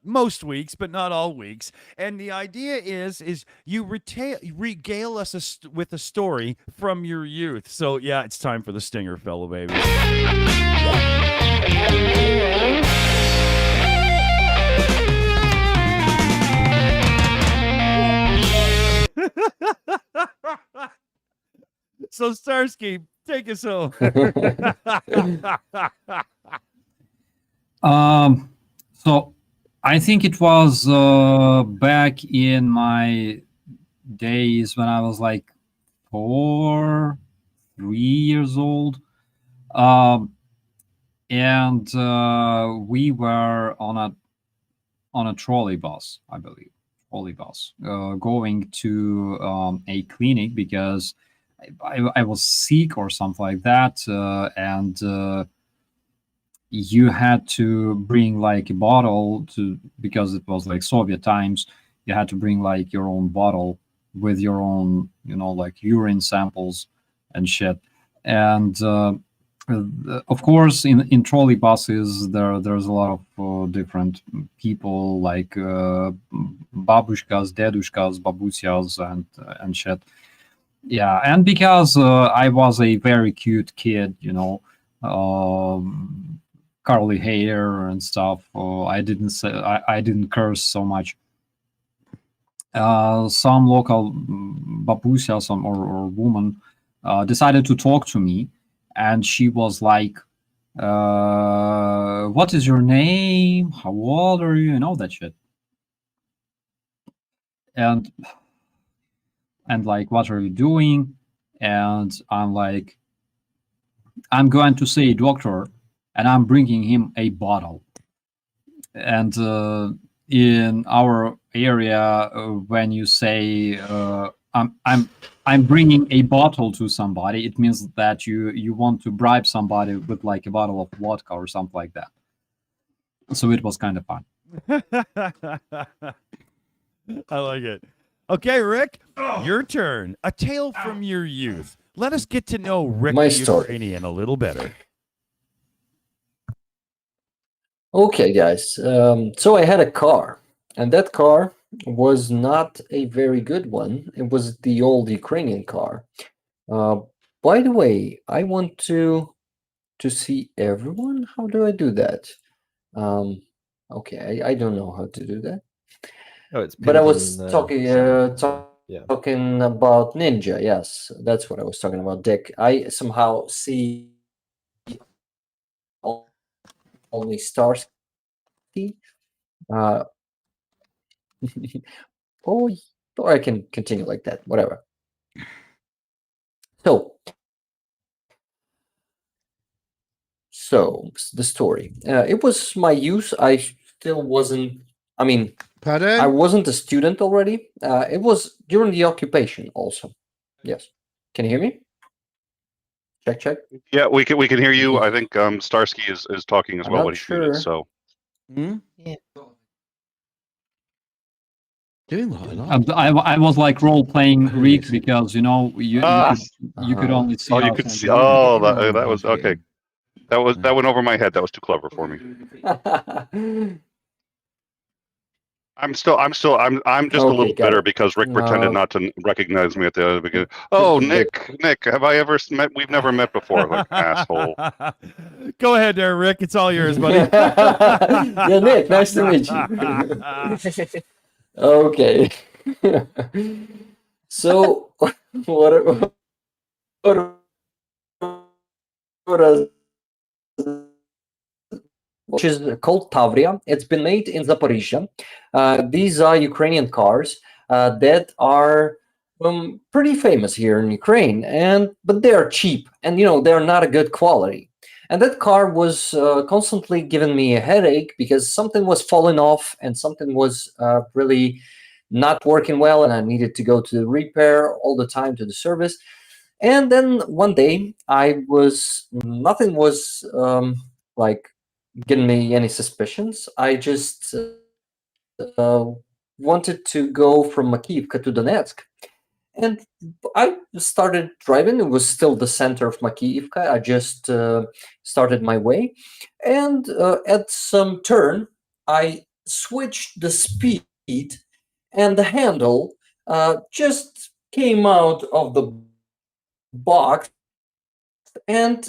S1: most weeks, but not all weeks. And the idea is you regale us with a story from your youth. So yeah, it's time for the stinger, fellow baby. So Starsky, take us home.
S2: So I think it was back in my days when I was like 3 years old. And we were on a trolley bus, I believe. Going to a clinic because I was sick or something like that, and you had to bring like a bottle because it was like Soviet times. You had to bring like your own bottle with your own, like urine samples and shit. And of course, in trolley buses, there's a lot of different people like babushkas, dedushkas, babusias, and shit. Yeah, and because I was a very cute kid, curly hair and stuff, I didn't curse so much. Some local babusias or woman decided to talk to me. And she was like, what is your name? How old are you? And all that shit. And like, what are you doing? And I'm like, I'm going to see a doctor, and I'm bringing him a bottle. And in our area, when you say I'm bringing a bottle to somebody, it means that you want to bribe somebody with like a bottle of vodka or something like that. So it was kind of fun.
S1: I like it. Okay, Rick, your turn. A tale from your youth. Let us get to know Rick
S3: My
S1: the
S3: story.
S1: Ukrainian a little better.
S3: Okay, guys. So I had a car, and that car was not a very good one. It was the old Ukrainian car. By the way, I want to see everyone. How do I do that? Okay, I don't know how to do that.
S7: Oh, it's
S3: But I
S7: pinned
S3: was
S7: on the
S3: talking
S7: center. Yeah.
S3: talking about Ninja. Yes, that's what I was talking about. Dick. I somehow see only Starsky. Uh, or I can continue like that. Whatever. So the story. It was my youth. I still wasn't. I mean,
S5: Pardon?
S3: I wasn't a student already. It was during the occupation also. Yes. Can you hear me? Check, check.
S6: Yeah, we can hear you. I think Starsky is talking as
S3: I'm
S6: well
S3: not
S6: when he's muted.
S3: sure.
S6: So
S5: Hmm?
S4: Yeah.
S5: Doing what I like.
S2: I was like role playing Rick because you could only see.
S6: oh, you
S2: us
S6: could
S2: on
S6: see.
S2: the
S6: Oh,
S2: video.
S6: that was okay. That went over my head. That was too clever for me. I'm just a
S3: Okay,
S6: little
S3: got
S6: bitter
S3: it.
S6: because Rick pretended not to recognize me at the beginning. Oh, Nick, have I ever met? We've never met before. Like asshole.
S1: Go ahead there, Rick. It's all yours, buddy.
S3: Yeah, Nick, nice to meet you. Okay. So what what which is called Tavria. It's been made in Zaporizhia. These are Ukrainian cars that are pretty famous here in Ukraine, but they are cheap, and they're not a good quality. And that car was constantly giving me a headache because something was falling off and something was really not working well, and I needed to go to the repair all the time, to the service. And then one day, nothing was like getting me any suspicions. I just wanted to go from Makivka to Donetsk. And I started driving. It was still the center of Makivka. I just started my way. And at some turn, I switched the speed, and the handle just came out of the box and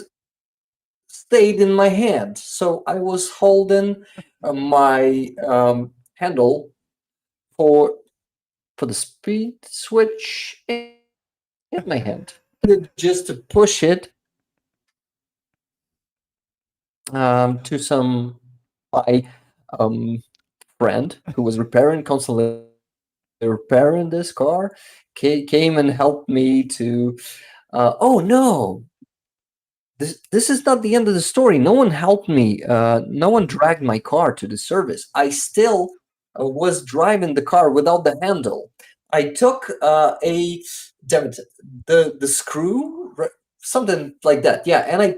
S3: stayed in my hand. So I was holding my handle for the speed switch in my hand, just to push it to my friend who was constantly repairing this car, came and helped me to. Oh no! This is not the end of the story. No one helped me. No one dragged my car to the service. I still was driving the car without the handle. I took the screw, something like that. Yeah, and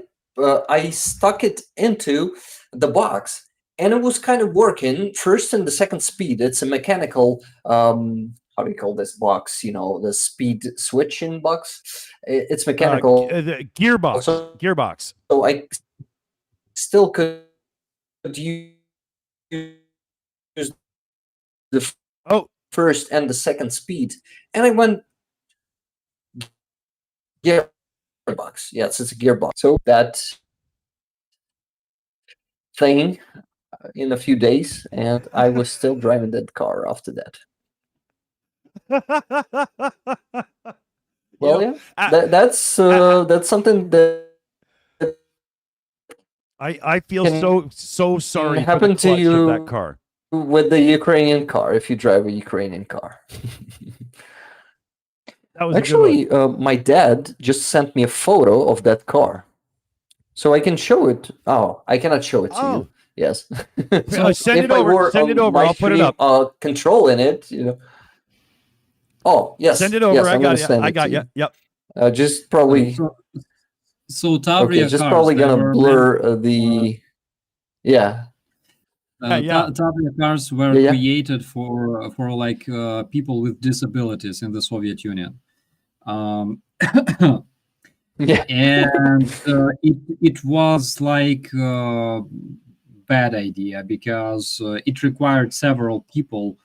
S3: I stuck it into the box, and it was kind of working. First and the second speed. It's a mechanical. How do you call this box? The speed switching box. It's mechanical.
S1: The gearbox.
S3: So-
S1: Gearbox.
S3: So I still could use the
S1: Oh,
S3: first and the second speed, and I went gearbox. Yes, it's a gearbox. So that thing in a few days, and I was still driving that car after that. Well, yeah, that's something that
S1: I feel
S3: can
S1: so sorry for the
S3: happen to
S1: clutch of that
S3: you
S1: car.
S3: with the Ukrainian car if you drive a Ukrainian car.
S1: That was a good
S3: Actually, my dad just sent me a photo of that car. So I can show it. Oh, I cannot show it to
S1: Oh.
S3: you. Yes.
S1: Send
S3: If
S1: it
S3: I
S1: over.
S3: were
S1: Send it
S3: on
S1: over.
S3: my
S1: I'll put it
S3: stream,
S1: up.
S3: Controlling it, Oh, yes.
S1: Send it over.
S3: Yes,
S1: I
S3: I'm gonna
S1: got you.
S3: send
S1: I
S3: it
S1: got
S3: to
S1: you. Yep.
S3: Just probably.
S2: So
S3: Okay,
S2: Tavria
S3: just
S2: cars,
S3: probably
S2: they
S3: gonna
S2: were
S3: blur the. Yeah.
S1: Yeah.
S2: Tavria cars were
S3: Yeah.
S2: created for like people with disabilities in the Soviet Union.
S3: Yeah.
S2: And it was like a bad idea because it required several people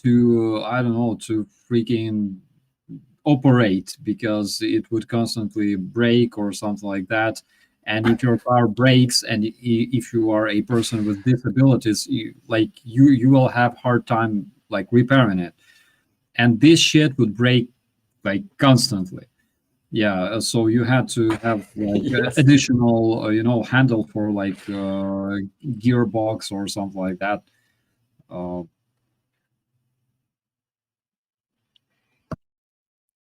S2: to, I don't know, to freaking operate, because it would constantly break or something like that. And if your car breaks, and if you are a person with disabilities, you will have hard time like repairing it, and this shit would break like constantly. Yeah, so you had to have like
S3: Yes.
S2: additional handle for like gearbox or something like that.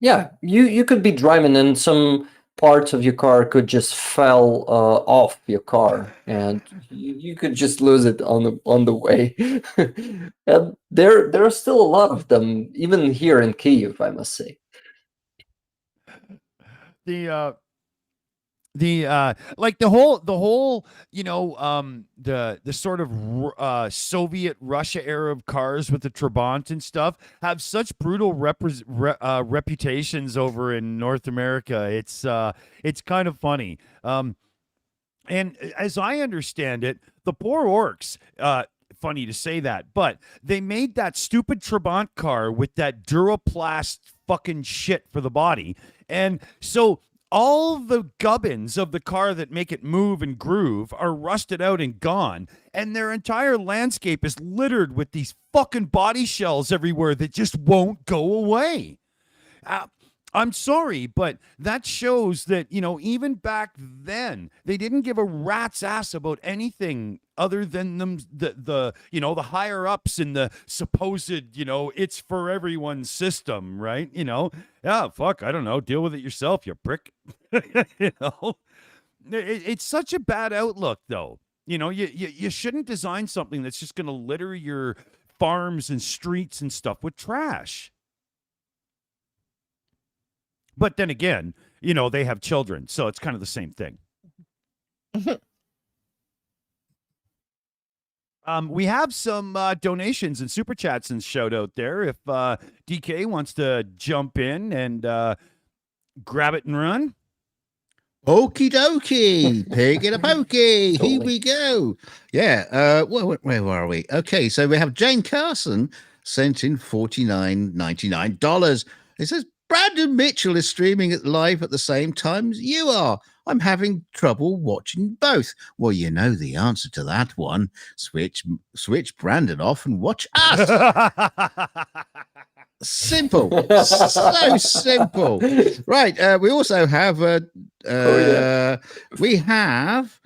S3: Yeah, you could be driving and some parts of your car could just fell off your car, and you could just lose it on the way. And there are still a lot of them, even here in Kiev, I must say.
S1: Like the whole the sort of Soviet Russia era of cars with the Trabant and stuff have such brutal reputations over in North America. It's kind of funny. And as I understand it, the poor orcs, funny to say that, but they made that stupid Trabant car with that Duraplast fucking shit for the body. And so all the gubbins of the car that make it move and groove are rusted out and gone, and their entire landscape is littered with these fucking body shells everywhere that just won't go away. I'm sorry, but that shows that, even back then, they didn't give a rat's ass about anything other than the higher ups in the supposed, it's for everyone system, right? Yeah, fuck, I don't know, deal with it yourself, you prick. It's such a bad outlook, though. You shouldn't design something that's just going to litter your farms and streets and stuff with trash. But then again, they have children, so it's kind of the same thing. We have some donations and super chats and shout out there. If DK wants to jump in and grab it and run.
S5: Okie dokie, pig in a pokey. Here
S3: Totally.
S5: we go. Yeah. Where are we? Okay, so we have Jane Carson sent in $49.99. It says, Brandon Mitchell is streaming it live at the same time as you are. I'm having trouble watching both. Well, you know the answer to that one. Switch Brandon off and watch us. Simple. So simple. Right. We also have we have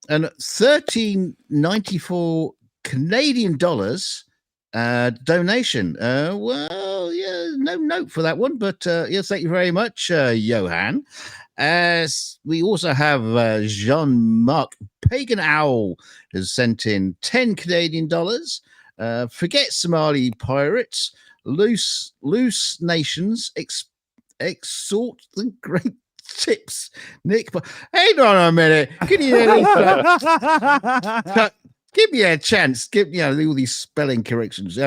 S5: an $13.94 Canadian dollars donation. Well, yeah, no note for that one, but yes, thank you very much, Johan. As we also have Jean-Marc Pagan Owl has sent in 10 Canadian dollars. Forget Somali pirates, loose nations, exhort the great tips. Nick, hang on a minute. Can you hear me? Give me a chance. Give all these spelling corrections.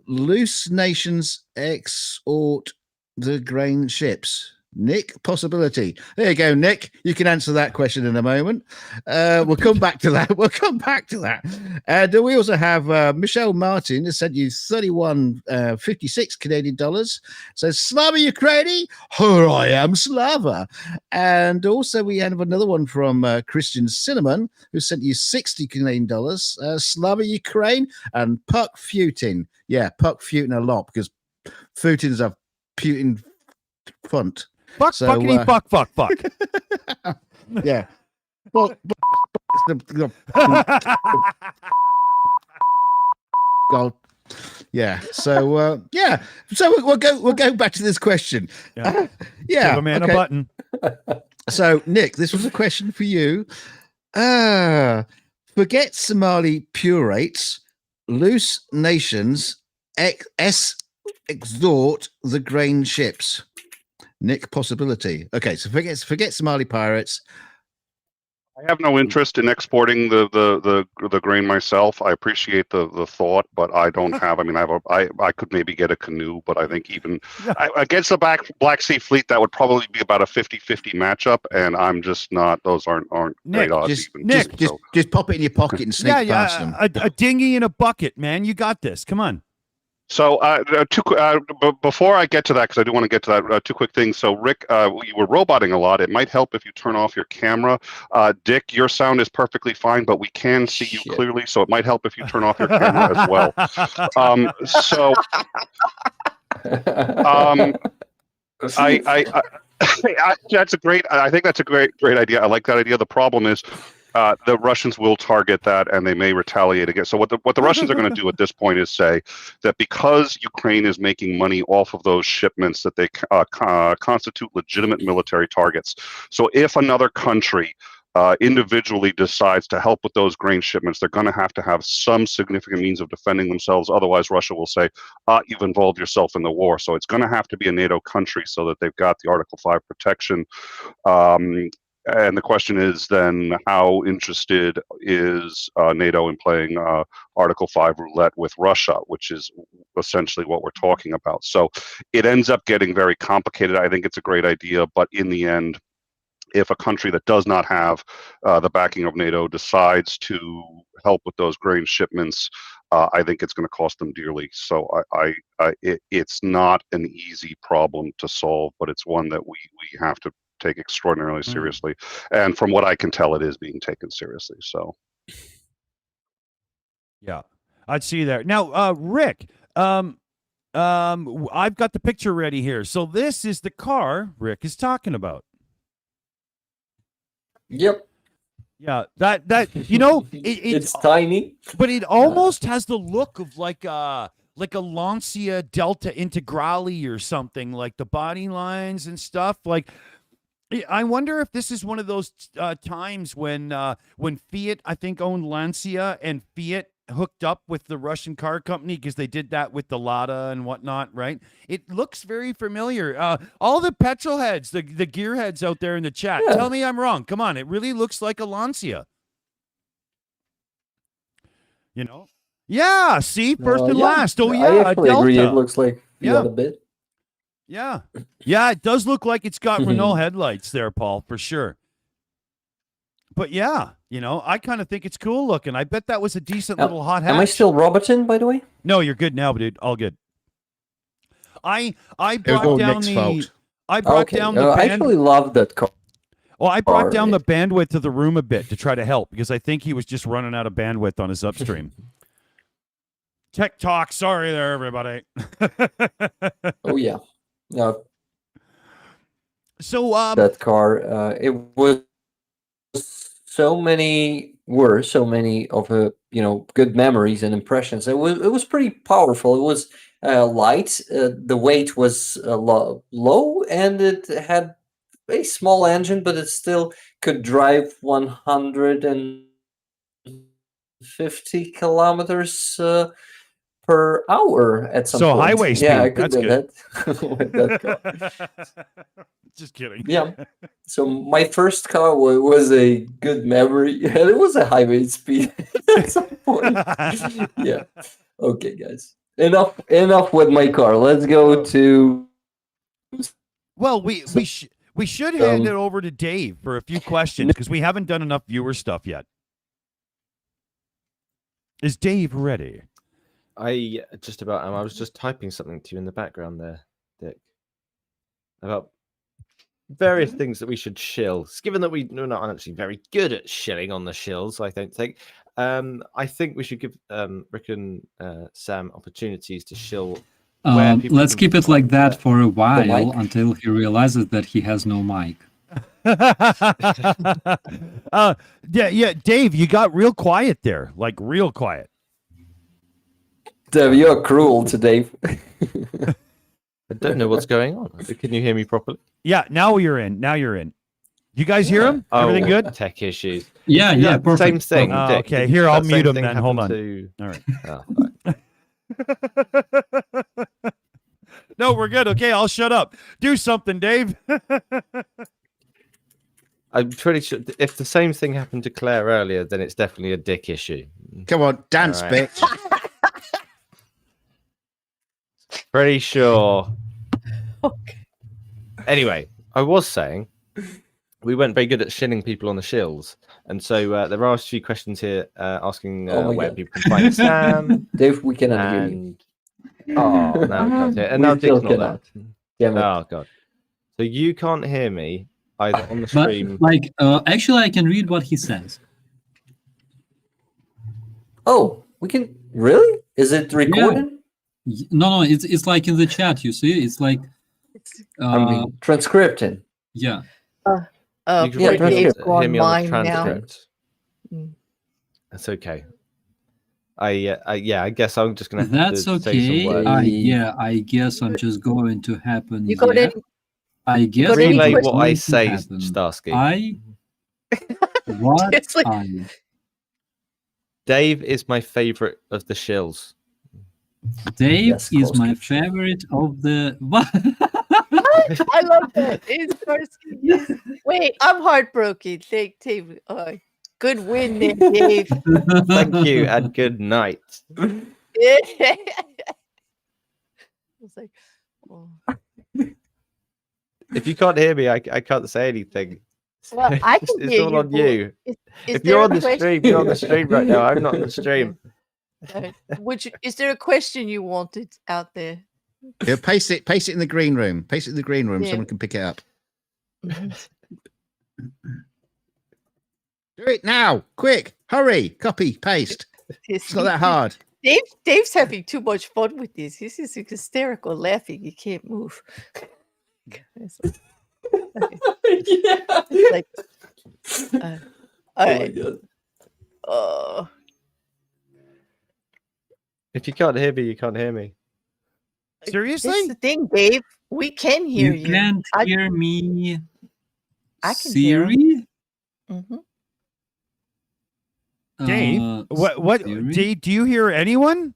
S5: Loose nations exhort the grain ships. Nick, possibility. There you go, Nick. You can answer that question in a moment. We'll come back to that. And we also have Michelle Martin has sent you 31.56 Canadian dollars. Says Slava Ukraini. Here I am, Slava. And also we have another one from Christian Cinnamon who sent you 60 Canadian dollars. Slava Ukraine and Puck Futin. Yeah, Puck Futin a lot because Putin's a Putin font.
S1: Fuck,
S5: So,
S1: fuckity, fuck.
S5: Yeah. Well, yeah. So yeah. So we'll go back to this question.
S1: Yeah.
S5: Yeah.
S1: Give a man
S5: okay.
S1: a button.
S5: So Nick, this was a question for you. Forget Somali purates, loose nations exhort the grain ships. Nick, possibility. Okay, so forget Somali pirates.
S6: I have no interest in exporting the grain myself. I appreciate the thought, but I don't have. I mean, I could maybe get a canoe, but I think even against the Black Sea Fleet, that would probably be about a 50-50 matchup, and I'm just not. Those aren't
S1: Nick,
S6: great odds.
S5: Just,
S6: even.
S5: just pop it in your pocket and sneak past them.
S1: A dinghy in a bucket, man. You got this. Come on.
S6: So, before I get to that, because I do want to get to that, two quick things. So, Rick, you were roboting a lot. It might help if you turn off your camera. Dick, your sound is perfectly fine, but we can see you clearly, so it might help if you turn off your camera as well. That's a great. I think that's a great idea. I like that idea. The problem is, the Russians will target that, and they may retaliate against. So what the Russians are going to do at this point is say that because Ukraine is making money off of those shipments, that they constitute legitimate military targets. So if another country individually decides to help with those grain shipments, they're going to have some significant means of defending themselves. Otherwise, Russia will say, you've involved yourself in the war. So it's going to have to be a NATO country so that they've got the Article 5 protection. And the question is then, how interested is NATO in playing Article 5 roulette with Russia, which is essentially what we're talking about. So it ends up getting very complicated. I think it's a great idea, but in the end, if a country that does not have the backing of NATO decides to help with those grain shipments, I think it's going to cost them dearly. So it's not an easy problem to solve, but it's one that we have to take extraordinarily seriously. And from what I can tell, it is being taken seriously. So,
S1: yeah, I'd see there. Now, Rick, I've got the picture ready here. So this is the car Rick is talking about.
S3: Yep.
S1: Yeah, that you know,
S3: it's tiny,
S1: but it almost has the look of like a Lancia Delta Integrale or something, like the body lines and stuff. Like, I wonder if this is one of those times when Fiat, I think, owned Lancia, and Fiat hooked up with the Russian car company because they did that with the Lada and whatnot, right? It looks very familiar. All the petrol heads, the gearheads out there in the chat, tell me I'm wrong. Come on, it really looks like a Lancia. You know? Yeah, see? First and last. Oh, yeah,
S3: I actually agree. It looks like
S1: a
S3: bit.
S1: Yeah. Yeah, it does look like it's got Renault headlights there, Paul, for sure. But yeah, you know, I kind of think it's cool looking. I bet that was a decent little hot hatch.
S3: Am I still Robertson, by the way?
S1: No, you're good now, dude. All good. I brought down the
S3: I actually love that car.
S1: Well, I brought down the bandwidth of the room a bit to try to help because I think he was just running out of bandwidth on his upstream. Tech talk. Sorry there, everybody.
S3: Oh yeah. No.
S1: So
S3: that car, it was so many of good memories and impressions. It was pretty powerful. It was light. The weight was low, and it had a small engine, but it still could drive 150 kilometers per hour at some point.
S1: So highway speed.
S3: Yeah, I could do
S1: good.
S3: that with that car.
S1: Just kidding.
S3: Yeah. So my first car was a good memory, and it was a highway speed at some point. Yeah. Okay, guys. Enough with my car. Let's go to.
S1: Well, we should hand it over to Dave for a few questions because we haven't done enough viewer stuff yet. Is Dave ready?
S7: I just about am. I was just typing something to you in the background there, Dick, about various things that we should shill. Given that we're not actually very good at shilling on the shills, I don't think. I think we should give Rick and Sam opportunities to shill.
S2: Let's keep it like that for a while until he realizes that he has no mic.
S1: Yeah, Dave, you got real quiet there, like real quiet.
S3: Dave, you're cruel today.
S7: I don't know what's going on. Can you hear me properly?
S1: Yeah, now you're in. You guys hear him? Everything good?
S7: Tech issues.
S2: Yeah, perfect.
S7: Same thing.
S1: Oh,
S7: Dick,
S1: okay,
S7: did
S1: here, I'll
S7: that
S1: mute
S7: same
S1: him
S7: thing
S1: then. Hold
S7: happen
S1: on.
S7: to-
S1: All right.
S7: Oh, fine.
S1: No, we're good. Okay, I'll shut up. Do something, Dave.
S7: I'm pretty sure if the same thing happened to Claire earlier, then it's definitely a dick issue.
S5: Come on, dance,
S7: All right.
S5: bitch.
S7: Pretty sure.
S4: Okay.
S7: Anyway, I was saying we weren't very good at shilling people on the shills, and so there are a few questions here asking
S3: Oh my
S7: where
S3: God.
S7: people can find Sam.
S3: Dave, we cannot hear you.
S7: And oh, now can't hear. And
S3: We
S7: now
S3: still
S7: Dick's not there.
S3: cannot. Damn it.
S7: Oh god. So you can't hear me either on the
S2: But
S7: stream.
S2: like, actually, I can read what he says.
S3: Oh, we can really? Is it recorded?
S2: No, it's like in the chat. You see, it's like,
S3: I mean, transcripting.
S2: yeah.
S7: You can
S3: yeah,
S7: hear
S3: transcript.
S7: me on the
S4: Online now.
S7: transcript.
S4: Mm.
S7: That's okay. I guess I'm just gonna have
S2: That's
S7: to say some
S2: okay.
S7: words.
S2: I guess I'm just going to happen.
S4: You got
S2: here.
S4: any?
S2: I guess
S4: got any
S2: it's
S7: Relay
S4: questions?
S7: what I
S2: going to
S7: say,
S2: happen.
S7: Starsky.
S2: What
S4: It's like-
S2: I
S7: Dave is my favorite of the shills.
S2: Dave
S3: Yes,
S2: is
S3: close
S2: my
S3: connection.
S2: favorite of the. What?
S4: I love that. It's Starsky. Yes. Wait, I'm heartbroken. Thank Dave. Good win there, Dave.
S7: Thank you and good night.
S4: I was like, oh.
S7: If you can't hear me, I can't say anything.
S4: Well, I can
S7: It's
S4: hear
S7: all
S4: you,
S7: on
S4: but
S7: you.
S4: Is
S7: If
S4: there
S7: you're
S4: a
S7: on the
S4: question-
S7: stream, you're on the stream right now. I'm not on the stream.
S4: Is there a question you wanted out there?
S5: Yeah, paste it in the green room. Paste it in the green room.
S4: Yeah.
S5: Someone can pick it up.
S4: Mhm.
S5: Do it now. Quick. Hurry. Copy. Paste. It's not that hard.
S4: Dave's having too much fun with this. This is hysterical laughing. He can't move. It's like, all right. Oh,
S7: If you can't hear me, you can't hear me.
S1: Seriously?
S4: this is the thing, Dave. We can hear you.
S2: can't
S4: I-
S2: hear me.
S4: I can hear him.
S2: Siri?
S4: Mhm.
S1: Dave, what?
S2: Siri?
S1: Dave, do you hear anyone?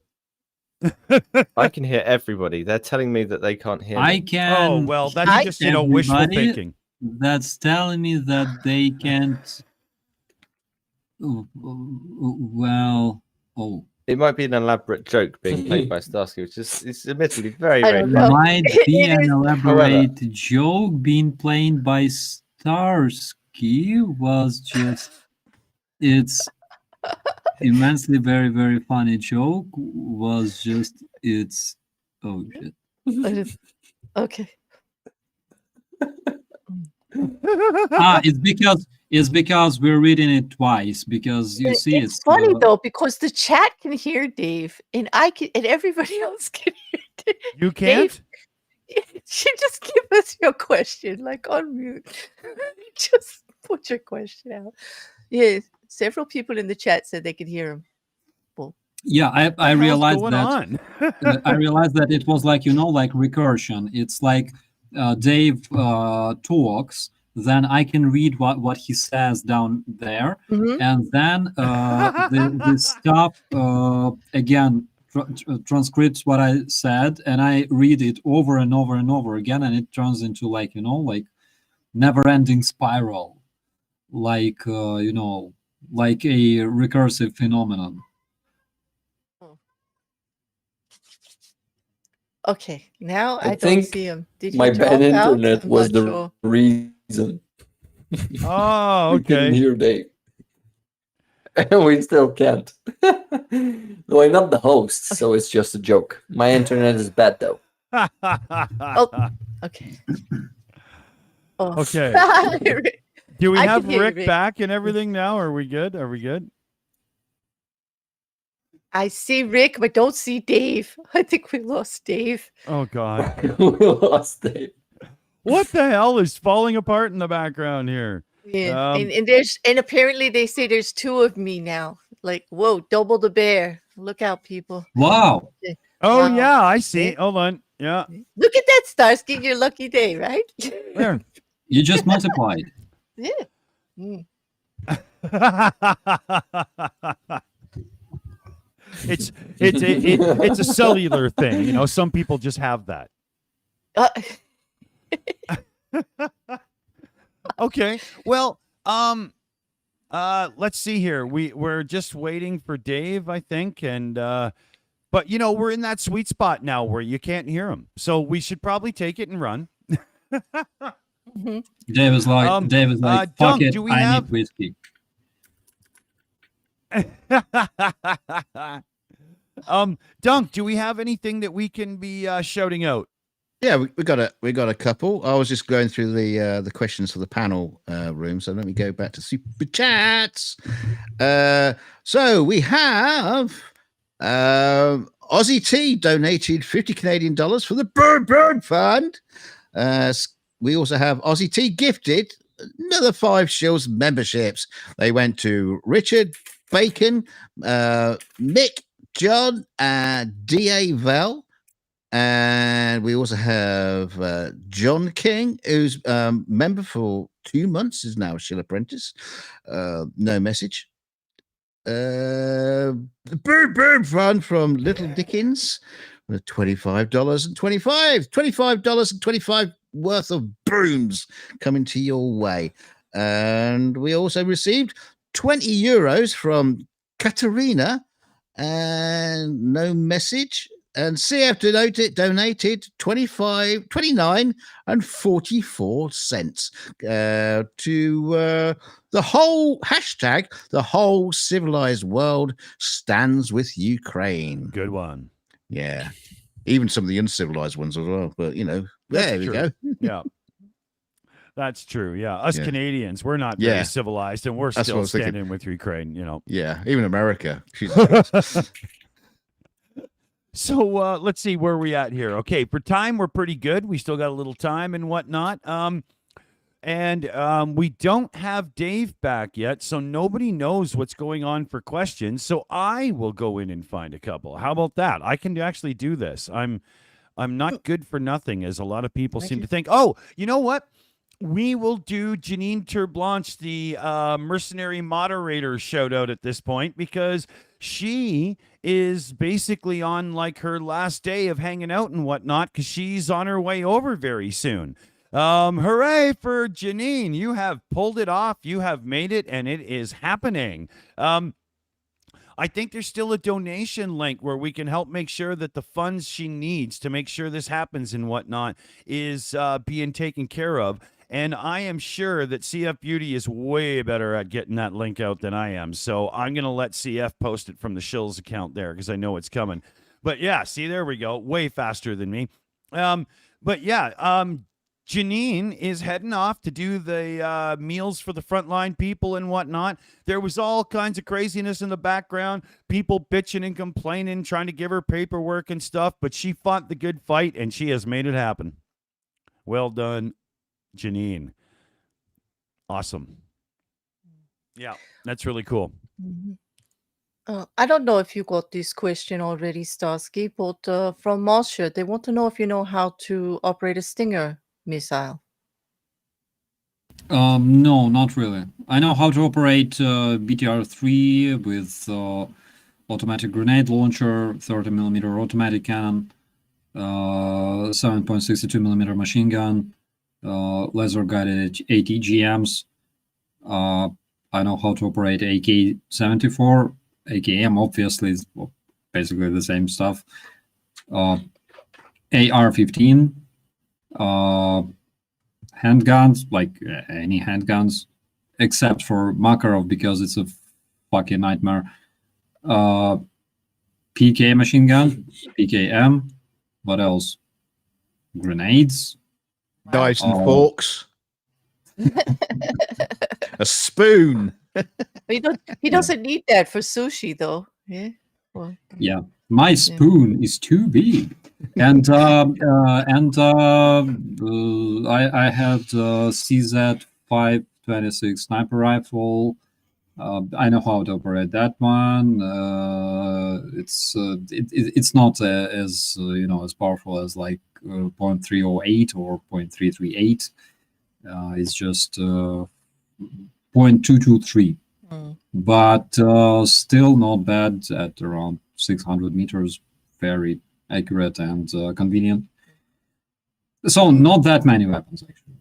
S7: I can hear everybody. They're telling me that they can't hear
S2: I
S7: me.
S2: can.
S1: Oh well, that's
S4: I-
S1: just wishful
S2: everybody
S1: thinking.
S2: That's telling me that they can't. Well, oh,
S7: It might be an elaborate joke being played by Starsky, which is it's admittedly very,
S4: I
S7: very
S4: don't
S7: funny.
S4: know.
S2: might be
S4: It
S2: an
S4: is-
S2: elaborate joke being played by Starsky. Was just it's immensely very, very funny joke. Was just it's oh shit.
S4: Okay.
S2: It's because we're reading it twice because you see
S4: It's funny
S2: uh,
S4: though because the chat can hear Dave and I can and everybody else can hear Dave.
S1: You can't.
S4: You should just give us your question, like unmute. Just put your question out. Yes, several people in the chat said they could hear him.
S2: Yeah, I
S1: What's
S2: realized
S1: going
S2: that
S1: on?
S2: I realized that it was like like recursion. It's like Dave talks, then I can read what he says down there,
S4: Mhm.
S2: and then the stuff again transcribes what I said, and I read it over and over and over again, and it turns into like like never-ending spiral, like like a recursive phenomenon.
S4: Okay, now
S3: I
S4: I don't
S3: think
S4: see him. Did
S3: My
S4: he drop
S3: bad
S4: out?
S3: internet
S4: I'm
S3: was
S4: not
S3: the
S4: sure.
S3: reason.
S1: Oh,
S3: We couldn't
S1: okay.
S3: hear Dave. We still can't. No, I'm not the host, so it's just a joke. My internet is bad though.
S4: Okay. Oh.
S1: Okay. Do we
S4: I
S1: have
S4: can hear you,
S1: Rick
S4: Rick.
S1: back and everything now? Are we good? Are we good?
S4: I see Rick, but don't see Dave. I think we lost Dave.
S1: Oh God.
S3: We lost Dave.
S1: What the hell is falling apart in the background here?
S4: Yeah,
S1: Um,
S4: and apparently they say there's two of me now. Like, whoa, double the bear. Look out, people.
S2: Wow.
S1: Oh
S4: Wow.
S1: yeah, I see.
S4: Yeah.
S1: Hold on. Yeah.
S4: Look at that, Starsky, your lucky day, right?
S1: There.
S2: You just multiplied.
S4: Yeah. Mm.
S1: It's a cellular thing, you know. Some people just have that. Okay. Well, let's see here. We're just waiting for Dave, I think, and but you know, we're in that sweet spot now where you can't hear him. So we should probably take it and run.
S4: Mhm.
S2: Dave is like, fuck
S1: Dunk,
S2: it,
S1: do we
S2: I
S1: have-
S2: need whiskey.
S1: Dunk, do we have anything that we can be shouting out?
S5: Yeah, we got a couple. I was just going through the questions for the panel room, so let me go back to super chats. So we have Aussie T donated 50 Canadian dollars for the Bird Fund. We also have Aussie T gifted another 5 Shills memberships. They went to Richard, Bacon, Mick, John, D.A. Vel. And we also have John King, who's member for 2 months, is now a Shill apprentice. No message. The Bird Fund from Little Dickens, with $25.25 worth of brooms coming to your way. And we also received 20 euros from Katerina, and no message. And CF donated 29 and 44 cents to the whole hashtag. The whole civilized world stands with Ukraine.
S1: Good one.
S5: Yeah, even some of the uncivilized ones as well. But you know,
S1: That's
S5: there we
S1: true.
S5: go.
S1: Yeah. That's true. Yeah. Us
S5: Yeah.
S1: Canadians, we're not very
S5: Yeah.
S1: civilized, and we're
S5: That's what I
S1: still
S5: was thinking.
S1: standing with Ukraine, you know.
S5: Yeah, even America. Jesus.
S1: So let's see where we at here. Okay, for time, we're pretty good. We still got a little time and whatnot. And we don't have Dave back yet, so nobody knows what's going on for questions. So I will go in and find a couple. How about that? I can actually do this. I'm not good for nothing, as a lot of people seem to think. Oh, you know what? We will do Janine Terblanche, the mercenary moderator, shout out at this point, because she is basically on like her last day of hanging out and whatnot, because she's on her way over very soon. Hooray for Janine. You have pulled it off. You have made it, and it is happening. I think there's still a donation link where we can help make sure that the funds she needs to make sure this happens and whatnot is being taken care of. And I am sure that CF Beauty is way better at getting that link out than I am. So I'm going to let CF post it from the Shills account there, because I know it's coming. But yeah, see, there we go. Way faster than me. But yeah, Janine is heading off to do the meals for the frontline people and whatnot. There was all kinds of craziness in the background, people bitching and complaining, trying to give her paperwork and stuff, but she fought the good fight, and she has made it happen. Well done, Janine. Awesome. Yeah, that's really cool.
S4: Mhm. I don't know if you got this question already, Starsky, but from Marcia, they want to know if you know how to operate a Stinger missile.
S2: No, not really. I know how to operate BTR-3 with automatic grenade launcher, 30mm automatic cannon, 7.62mm machine gun, laser guided ATGMs. I know how to operate AK-74. AKM obviously is basically the same stuff. AR-15. Handguns, like any handguns, except for Makarov, because it's a fucking nightmare. PK machine gun, PKM. What else? Grenades.
S5: Knives and forks. A spoon.
S4: He doesn't need that for sushi, though. Yeah. Well,
S2: Yeah, my spoon is too big, and I had CZ-526 sniper rifle. I know how to operate that one. It's not as as powerful as like 0.308 or 0.338. It's just 0.223,
S4: Mm.
S2: but still not bad at around 600 meters. Very accurate and convenient. So not that many weapons, actually.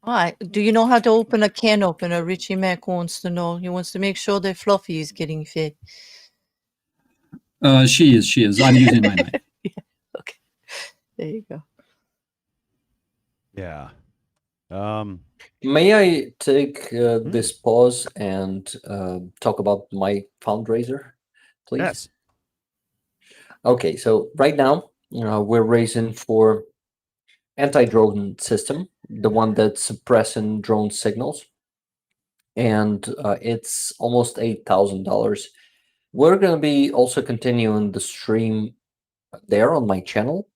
S4: All right. Do you know how to open a can opener? Richie Mack wants to know. He wants to make sure that Fluffy is getting fed.
S2: She is. I'm using my knife.
S4: Okay. There you go.
S1: Yeah.
S3: May I take this pause and talk about my fundraiser, please?
S1: Yes.
S3: Okay, so right now we're raising for anti-drone system, the one that's suppressing drone signals, and it's almost $8,000. We're going to be also continuing the stream there on my channel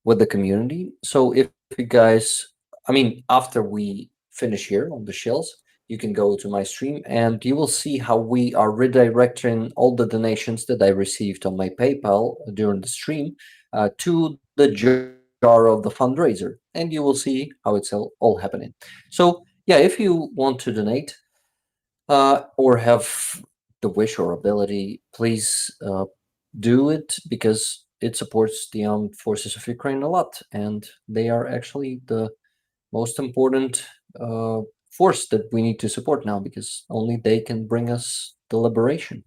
S3: with the community. So if you guys, I mean, after we finish here on the Shills, you can go to my stream and you will see how we are redirecting all the donations that I received on my PayPal during the stream to the jar of the fundraiser, and you will see how it's all happening. So yeah, if you want to donate or have the wish or ability, please do it, because it supports the armed forces of Ukraine a lot, and they are actually the most important force that we need to support now, because only they can bring us the liberation.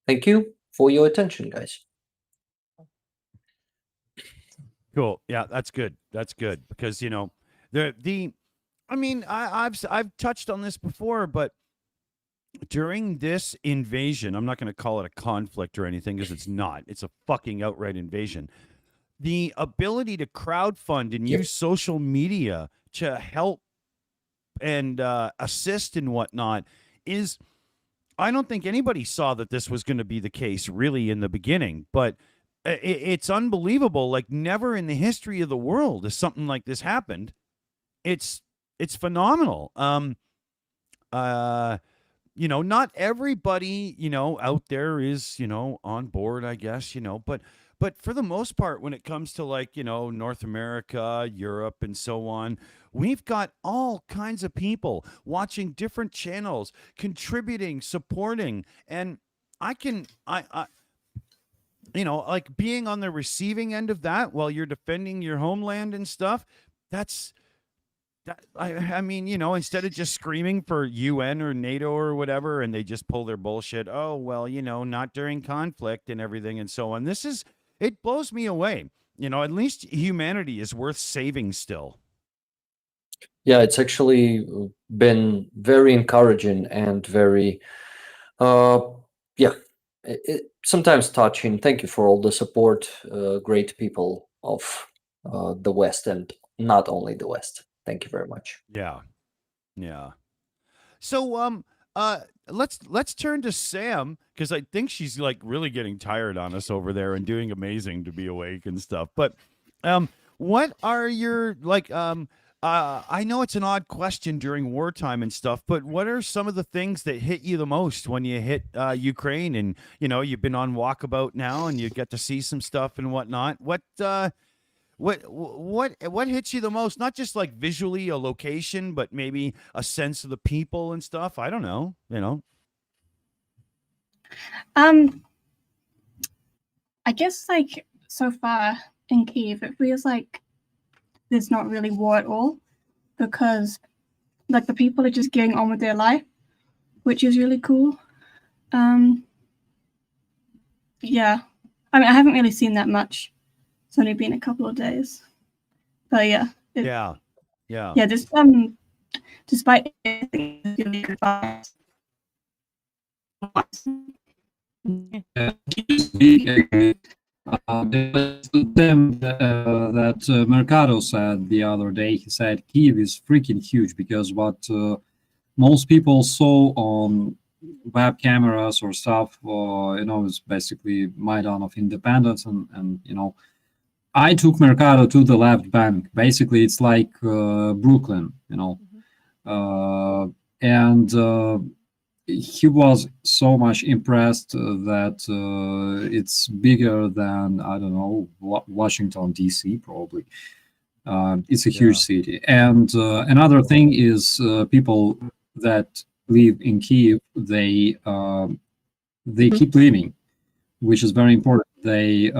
S3: Thank you for your attention, guys.
S1: Cool. Yeah, that's good. That's good, because I mean, I've touched on this before, but during this invasion, I'm not going to call it a conflict or anything, because it's not. It's a fucking outright invasion. The ability to crowdfund and use social media to help and assist and whatnot is, I don't think anybody saw that this was going to be the case really in the beginning, but it's unbelievable. Like, never in the history of the world has something like this happened. It's phenomenal. Not everybody, out there is, on board, I guess, but for the most part, when it comes to like, North America, Europe, and so on, we've got all kinds of people watching different channels, contributing, supporting, and I like being on the receiving end of that while you're defending your homeland and stuff. I mean, instead of just screaming for UN or NATO or whatever, and they just pull their bullshit, oh, well, not during conflict and everything and so on. It blows me away. At least humanity is worth saving still.
S3: Yeah, it's actually been very encouraging and very, sometimes touching. Thank you for all the support, great people of the West, and not only the West. Thank you very much.
S1: Yeah. So let's turn to Sam, because I think she's like really getting tired on us over there and doing amazing to be awake and stuff. But what are your I know it's an odd question during wartime and stuff, but what are some of the things that hit you the most when you hit Ukraine, and you've been on walkabout now and you get to see some stuff and whatnot? What hits you the most? Not just like visually a location, but maybe a sense of the people and stuff. I don't know.
S8: I guess like so far in Kiev, it feels like there's not really war at all, because like the people are just getting on with their life, which is really cool. Yeah, I mean, I haven't really seen that much. It's only been a couple of days, but yeah.
S1: Yeah.
S8: This despite everything, it's really good vibes.
S2: That Mercado said the other day. He said Kiev is freaking huge, because what most people saw on web cameras or stuff, is basically Maidan of Independence, and I took Mercado to the left bank. Basically, it's like Brooklyn, and he was so much impressed that it's bigger than, I don't know, Washington, D.C. probably. It's a huge city. And another thing is people that live in Kiev, they keep living, which is very important. They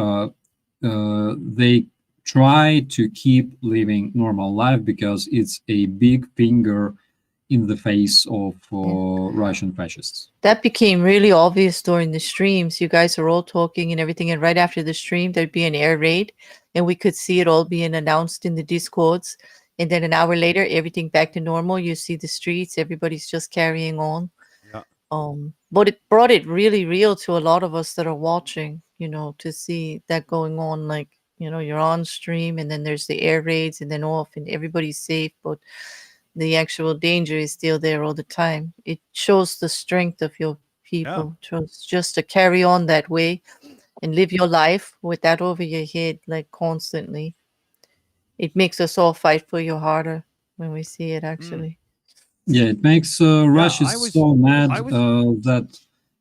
S2: try to keep living normal life because it's a big finger in the face of Russian fascists.
S4: That became really obvious during the streams. You guys are all talking and everything, and right after the stream, there'd be an air raid, and we could see it all being announced in the Discords. And then an hour later, everything back to normal. You see the streets, everybody's just carrying on.
S1: Yeah.
S4: But it brought it really real to a lot of us that are watching, you know, to see that going on. Like, you know, you're on stream, and then there's the air raids, and then off, and everybody's safe, but the actual danger is still there all the time. It shows the strength of your people. Just to carry on that way and live your life with that over your head, like constantly. It makes us all fight for you harder when we see it, actually.
S2: Yeah, it makes Russia so mad that,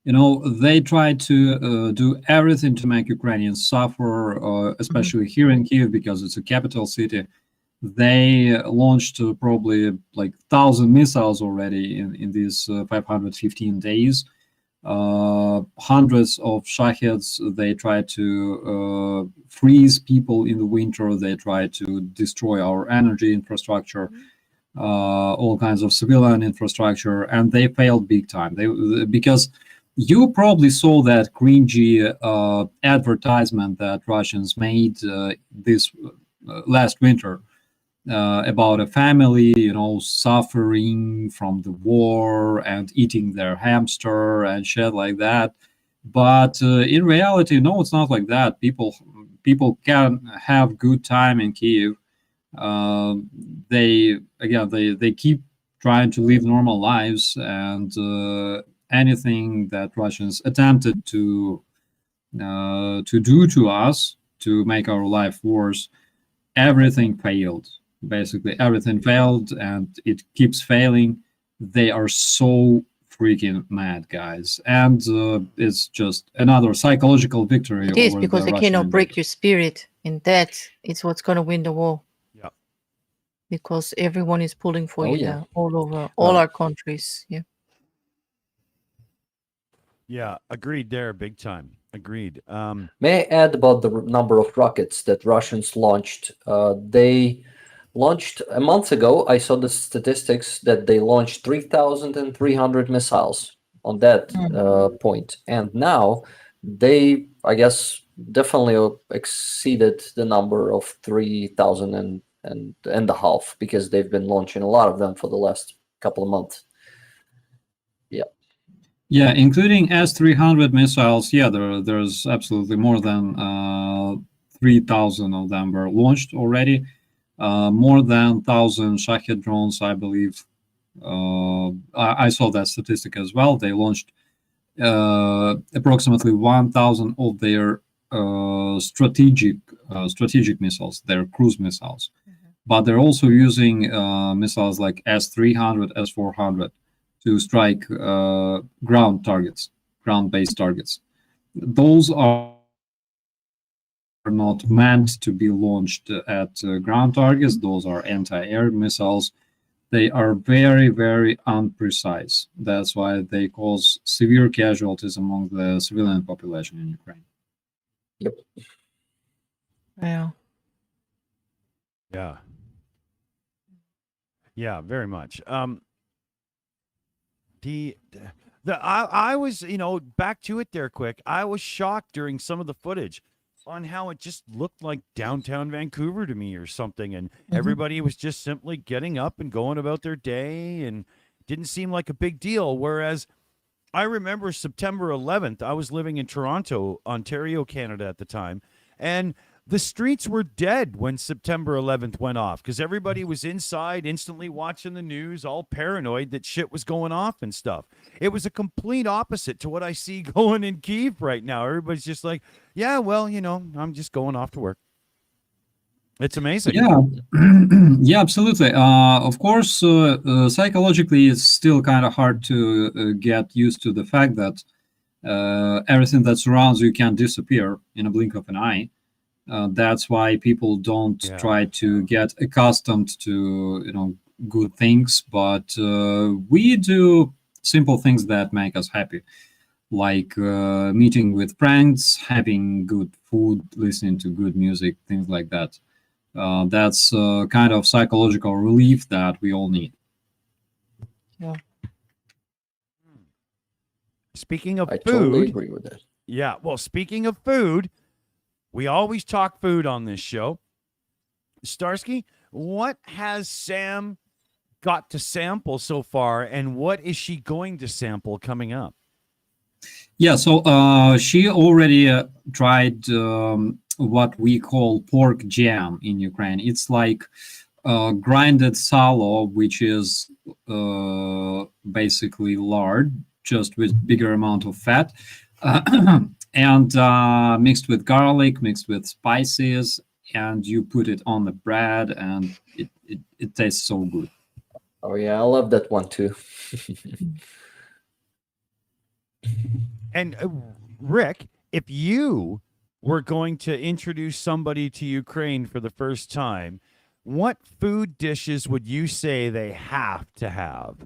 S2: you know, they try to do everything to make Ukrainians suffer, especially here in Kiev, because it's a capital city. They launched probably like 1,000 missiles already in these 515 days. Hundreds of Shaheds. They try to freeze people in the winter. They try to destroy our energy infrastructure, all kinds of civilian infrastructure, and they failed big time. Because you probably saw that cringy advertisement that Russians made this last winter. About a family, you know, suffering from the war and eating their hamster and shit like that. But in reality, no, it's not like that. People can have good time in Kiev. They keep trying to live normal lives, and anything that Russians attempted to do to us to make our life worse, everything failed. Basically, everything failed, and it keeps failing. They are so freaking mad, guys, and it's just another psychological victory.
S4: It is,
S2: over
S4: because
S2: the
S4: they cannot
S2: Russian
S4: break your spirit, and that is what's going to win the war.
S1: Yeah.
S4: Because everyone is pulling for you now, all over all our countries. Yeah.
S1: Yeah, agreed there, big time. Agreed.
S3: May I add about the number of rockets that Russians launched? They launched a month ago. I saw the statistics that they launched 3,300 missiles on that point. And now they, I guess, definitely exceeded the number of 3,000 and a half, because they've been launching a lot of them for the last couple of months. Yeah.
S2: Yeah, including S-300 missiles. Yeah, there's absolutely more than 3,000 of them were launched already. More than 1,000 Shahed drones, I believe. I saw that statistic as well. They launched approximately 1,000 of their strategic missiles, their cruise missiles. But they're also using missiles like S-300, S-400 to strike ground-based targets. Those are not meant to be launched at ground targets. Those are anti-air missiles. They are very, very unprecise. That's why they cause severe casualties among the civilian population in Ukraine.
S3: Yep.
S4: Yeah.
S1: Yeah. Yeah, very much. I was, you know, back to it there quick. I was shocked during some of the footage on how it just looked like downtown Vancouver to me or something, and everybody was just simply getting up and going about their day, and didn't seem like a big deal. Whereas I remember September 11th, I was living in Toronto, Ontario, Canada at the time, and the streets were dead when September 11th went off, because everybody was inside instantly watching the news, all paranoid that shit was going off and stuff. It was a complete opposite to what I see going in Kiev right now. Everybody's just like, yeah, well, you know, I'm just going off to work. It's amazing.
S2: Yeah, yeah, absolutely. Of course, psychologically, it's still kind of hard to get used to the fact that everything that surrounds you can disappear in a blink of an eye. That's why people don't try to get accustomed to, you know, good things, but we do simple things that make us happy, like meeting with friends, having good food, listening to good music, things like that. That's kind of psychological relief that we all need.
S4: Yeah.
S1: Speaking of
S3: I
S1: food,
S3: totally agree with that.
S1: yeah, well, speaking of food, we always talk food on this show. Starsky, what has Sam got to sample so far, and what is she going to sample coming up?
S2: Yeah, so she already tried what we call pork jam in Ukraine. It's like grinded salo, which is basically lard, just with bigger amount of fat, and mixed with garlic, mixed with spices, and you put it on the bread, and it tastes so good.
S3: Oh yeah, I love that one too.
S1: And Rick, if you were going to introduce somebody to Ukraine for the first time, what food dishes would you say they have to have?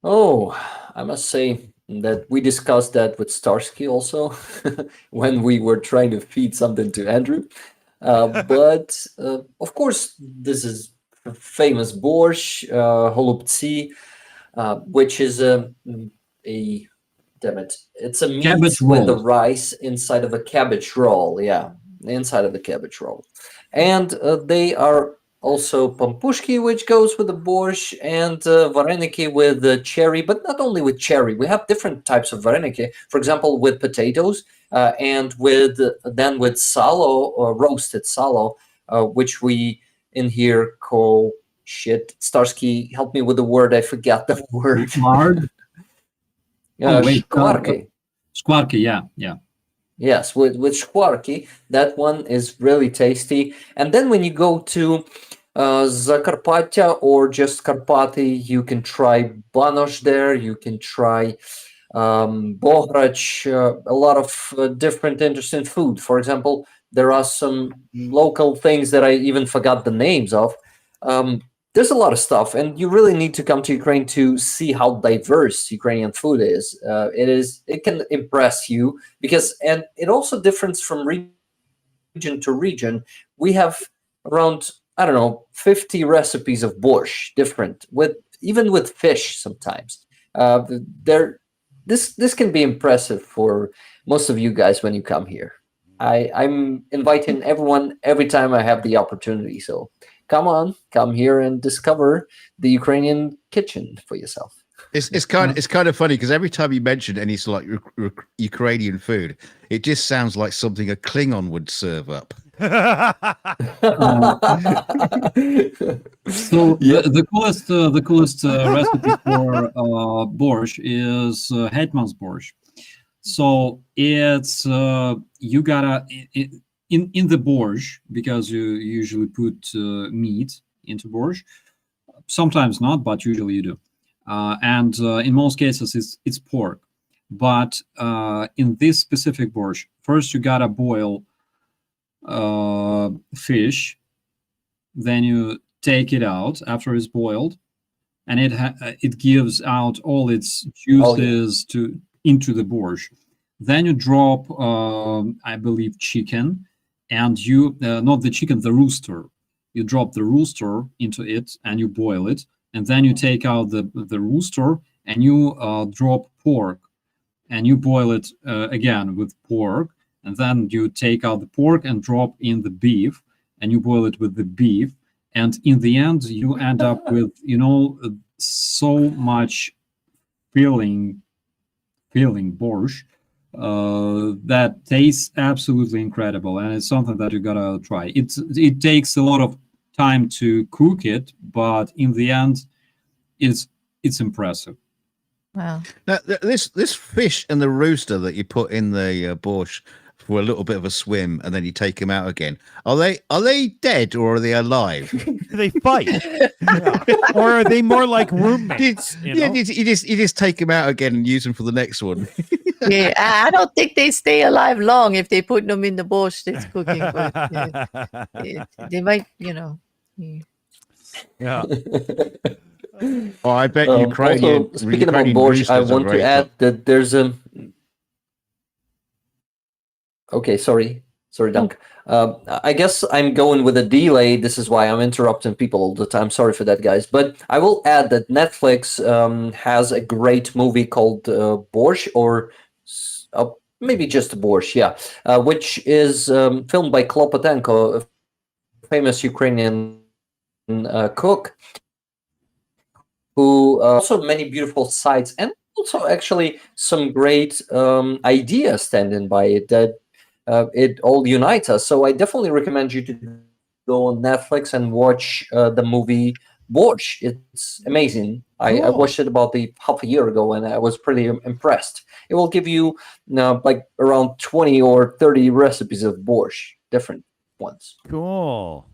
S3: Oh, I must say that we discussed that with Starsky also when we were trying to feed something to Andrew. But of course, this is famous borscht, holubtsi, which is a damn it, it's a meat
S2: Cabbage
S3: with the
S2: roll.
S3: rice inside of a cabbage roll. Yeah, inside of the cabbage roll, and they are also pampushki, which goes with the borscht, and vareniki with the cherry, but not only with cherry. We have different types of vareniki. For example, with potatoes, and with then with salo or roasted salo, which we in here call shit. Starsky, help me with the word. I forgot the word.
S2: Lard. Oh, wait.
S3: Shkvarki.
S2: Skwarki, yeah.
S3: Yes, with shkvarki, that one is really tasty. And then when you go to Zakarpattia or just Karpaty, you can try banosh there. You can try bohrach, a lot of different interesting food. For example, there are some local things that I even forgot the names of. There's a lot of stuff, and you really need to come to Ukraine to see how diverse Ukrainian food is. It can impress you because, and it also differs from region to region. We have around, I don't know, 50 recipes of borscht, different, even with fish sometimes. This can be impressive for most of you guys when you come here. I'm inviting everyone every time I have the opportunity. So come here and discover the Ukrainian kitchen for yourself.
S5: It's kind of funny because every time you mention any sort of like Ukrainian food, it just sounds like something a Klingon would serve up.
S2: So the coolest recipe for borscht is Hetman's borscht. So it's you gotta in the borscht, because you usually put meat into borscht. Sometimes not, but usually you do. And in most cases it's pork. But in this specific borscht, first you gotta boil fish, then you take it out after it's boiled, and it gives out all its juices into the borscht. Then you drop I believe chicken, and you not the chicken, the rooster. You drop the rooster into it and you boil it, and then you take out the rooster and you drop pork, and you boil it again with pork. And then you take out the pork and drop in the beef, and you boil it with the beef. And in the end, you end up with, so much filling borscht that tastes absolutely incredible. And it's something that you gotta try. It takes a lot of time to cook it, but in the end, it's impressive.
S4: Wow.
S5: Now, this fish and the rooster that you put in the borscht for a little bit of a swim, and then you take them out again. Are they dead or are they alive?
S1: They fight, yeah. Or are they more like roommates?
S5: You just take them out again and use them for the next one.
S4: Yeah, I don't think they stay alive long if they put them in the borscht that's cooking. But they might, yeah.
S1: Yeah.
S5: Oh, I bet
S3: Also, speaking about
S5: Ukrainian
S3: borscht, I
S5: roosters are
S3: want to
S5: very
S3: add that there's a. Okay, sorry, Dunk. I guess I'm going with a delay. This is why I'm interrupting people all the time. Sorry for that, guys. But I will add that Netflix has a great movie called Borscht, or maybe just Borscht, yeah, which is filmed by Klopotenko, a famous Ukrainian cook, who also many beautiful sites and also actually some great ideas standing by it that it all unites us. So I definitely recommend you to go on Netflix and watch the movie Borscht. It's amazing. I
S1: Cool.
S3: watched it about half a year ago, and I was pretty impressed. It will give you like around 20 or 30 recipes of borscht, different ones.
S1: Cool.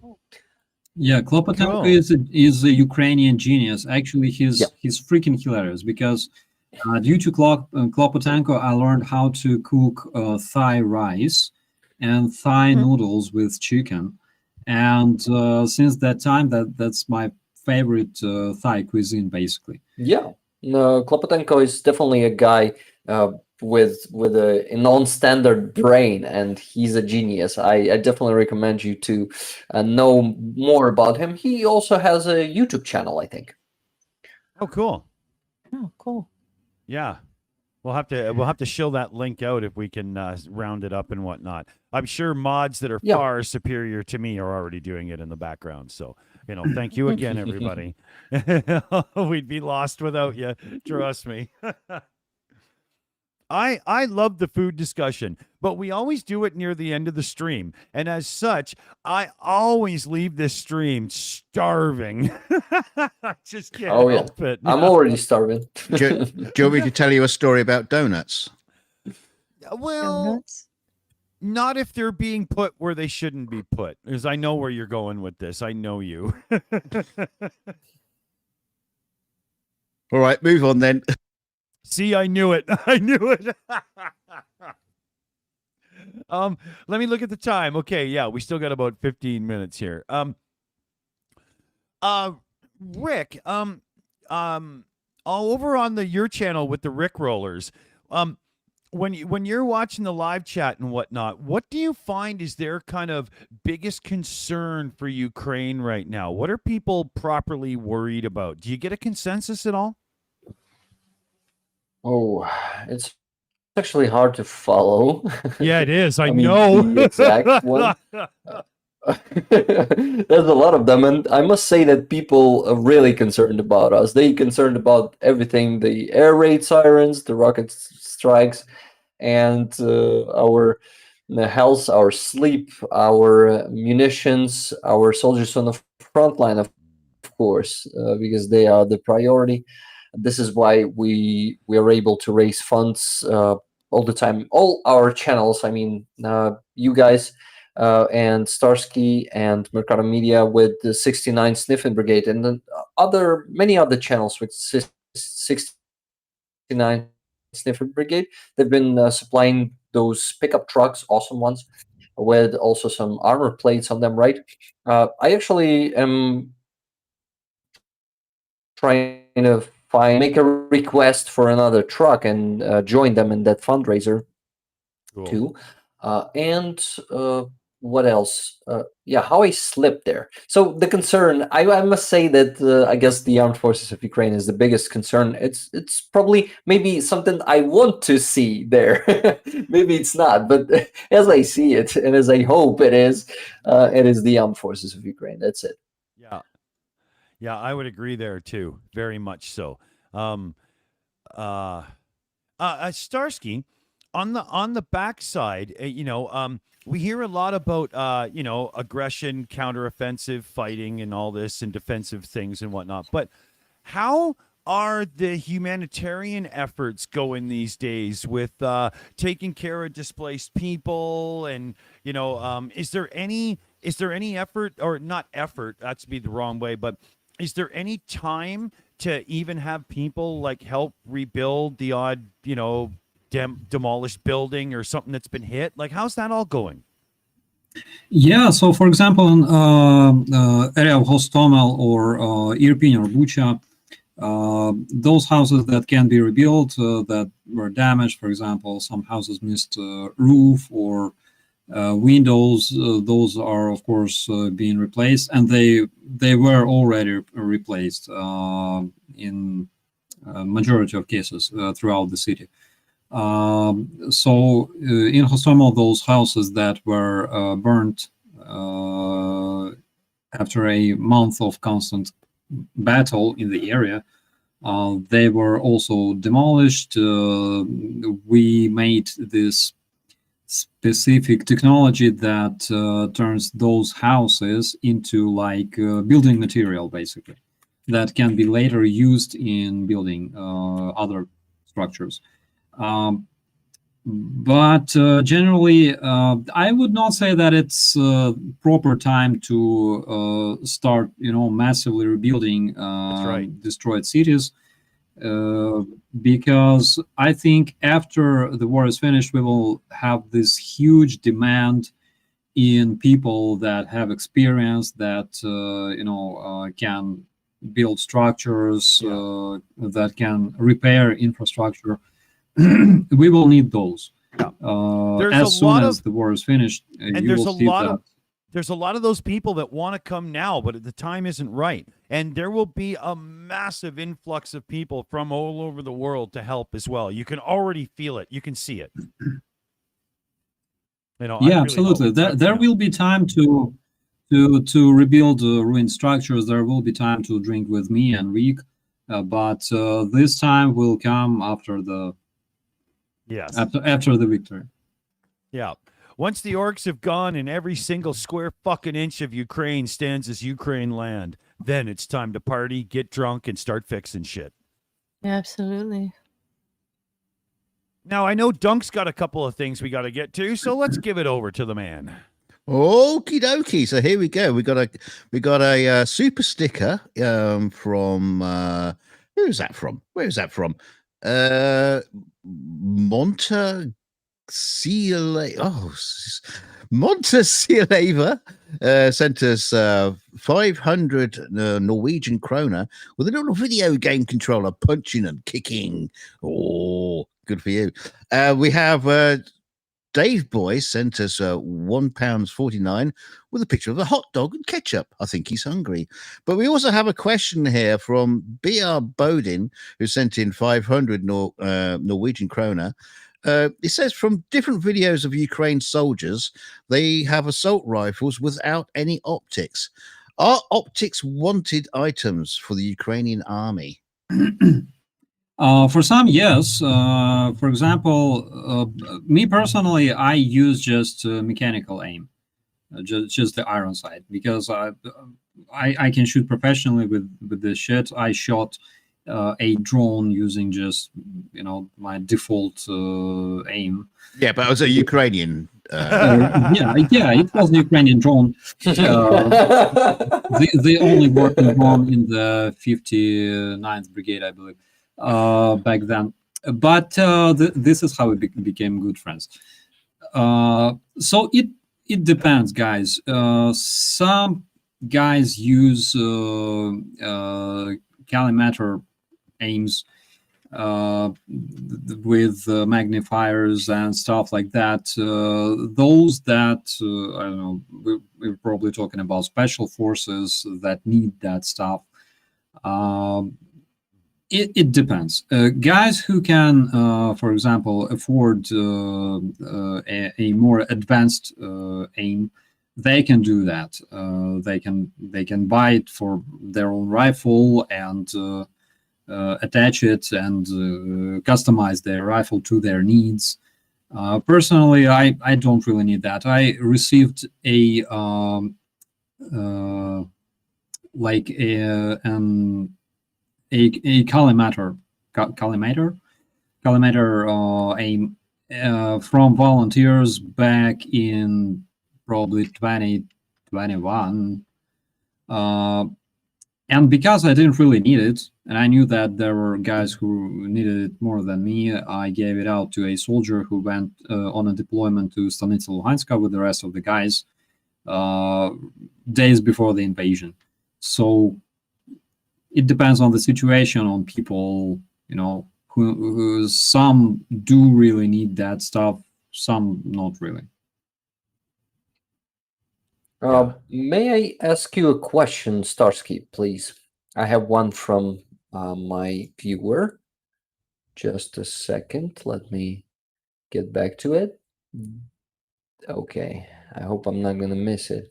S2: Yeah, Klopotenko
S1: Cool.
S2: is a Ukrainian genius. Actually, he's freaking hilarious because due to Klopotenko, I learned how to cook Thai rice and Thai noodles with chicken, and since that time, that's my favorite Thai cuisine, basically.
S3: Yeah, no, Klopotenko is definitely a guy with a non-standard brain, and he's a genius. I definitely recommend you to know more about him. He also has a YouTube channel, I think.
S1: Oh, cool.
S4: Oh, cool.
S1: Yeah. We'll have to shill that link out if we can round it up and whatnot. I'm sure mods that are far superior to me are already doing it in the background. So, thank you again, everybody. We'd be lost without you. Trust me. I love the food discussion, but we always do it near the end of the stream. And as such, I always leave this stream starving. I just can't help it.
S3: I'm already starving.
S5: Do you want me to tell you a story about donuts?
S1: Well,
S4: Donuts?
S1: not if they're being put where they shouldn't be put, because I know where you're going with this. I know you.
S5: All right, move on then.
S1: See, I knew it. I knew it. Let me look at the time. Okay, yeah, we still got about 15 minutes here. Rick, all over on your channel with the Rick Rollers, when you're watching the live chat and whatnot, what do you find is their kind of biggest concern for Ukraine right now? What are people properly worried about? Do you get a consensus at all?
S3: Oh, it's actually hard to follow.
S1: Yeah, it is. I
S3: mean,
S1: know.
S3: the exact one. There's a lot of them, and I must say that people are really concerned about us. They're concerned about everything: the air raid sirens, the rocket strikes, and our health, our sleep, our munitions, our soldiers on the front line, of course, because they are the priority. This is why we are able to raise funds all the time. All our channels, I mean, you guys and Starsky and Mercado Media with the 69 Sniffing Brigade, and then many other channels with 69 Sniffing Brigade. They've been supplying those pickup trucks, awesome ones, with also some armor plates on them, right? I actually am trying to make a request for another truck and join them in that fundraiser too. And what else? Yeah, how I slipped there. So the concern, I must say that I guess the armed forces of Ukraine is the biggest concern. It's probably maybe something I want to see there. Maybe it's not, but as I see it and as I hope it is the armed forces of Ukraine. That's it.
S1: Yeah. Yeah, I would agree there too. Very much so. Starsky, on the backside, we hear a lot about aggression, counteroffensive fighting, and all this, and defensive things and whatnot. But how are the humanitarian efforts going these days with taking care of displaced people? And is there any effort, or not effort? That's be the wrong way, but is there any time to even have people like help rebuild the odd, demolished building or something that's been hit? Like, how's that all going?
S2: Yeah, so for example, in area of Hostomel or Irpin or Bucha, those houses that can be rebuilt that were damaged, for example, some houses missed roof or windows, those are of course being replaced, and they were already replaced in majority of cases throughout the city. So in Hostomel, those houses that were burnt after a month of constant battle in the area, they were also demolished. We made this specific technology that turns those houses into like building material, basically, that can be later used in building other structures. But generally, I would not say that it's proper time to start, massively rebuilding destroyed cities, because I think after the war is finished, we will have this huge demand in people that have experience, that can build structures, that can repair infrastructure. We will need those. As soon as the war is finished, you will see that.
S1: There's a lot of those people that want to come now, but the time isn't right. And there will be a massive influx of people from all over the world to help as well. You can already feel it. You can see it.
S2: Yeah, really absolutely. There will be time to rebuild ruined structures. There will be time to drink with me and Rick, but this time will come after the after the victory.
S1: Yeah. Once the orcs have gone and every single square fucking inch of Ukraine stands as Ukraine land, then it's time to party, get drunk, and start fixing shit.
S4: Yeah, absolutely.
S1: Now, I know Dunk's got a couple of things we got to get to, so let's give it over to the man.
S5: Okie dokie. So here we go. We got a super sticker from who is that from? Where is that from? Montenegro sent us 500 Norwegian kroner with a little video game controller punching and kicking. Oh, good for you. We have Dave Boy sent us £1.49 with a picture of a hot dog and ketchup. I think he's hungry. But we also have a question here from B.R. Bodin, who sent in 500 Norwegian kroner. It says, from different videos of Ukraine soldiers, they have assault rifles without any optics. Are optics wanted items for the Ukrainian army?
S2: For some, yes. For example, me personally, I use just mechanical aim, just the iron sight, because I can shoot professionally with this shit. I shot a drone using just my default aim.
S5: Yeah, but it was a Ukrainian.
S2: Yeah, it was a Ukrainian drone. The only working drone in the 59th Brigade, I believe, back then. But this is how we became good friends. So it depends, guys. Some guys use collimator aims with magnifiers and stuff like that. Those that I don't know, we're probably talking about special forces that need that stuff. It depends. Guys who can, for example, afford a more advanced aim, they can do that. They can buy it for their own rifle and attach it and customize their rifle to their needs. Personally, I don't really need that. I received a collimator aim from volunteers back in probably 2021. And because I didn't really need it, and I knew that there were guys who needed it more than me, I gave it out to a soldier who went on a deployment to Stanitsa Luhanska with the rest of the guys days before the invasion. So it depends on the situation, on people, you know, who some do really need that stuff, some not really.
S3: May I ask you a question, Starsky, please? I have one from my viewer. Just a second. Let me get back to it. Okay. I hope I'm not going to miss it.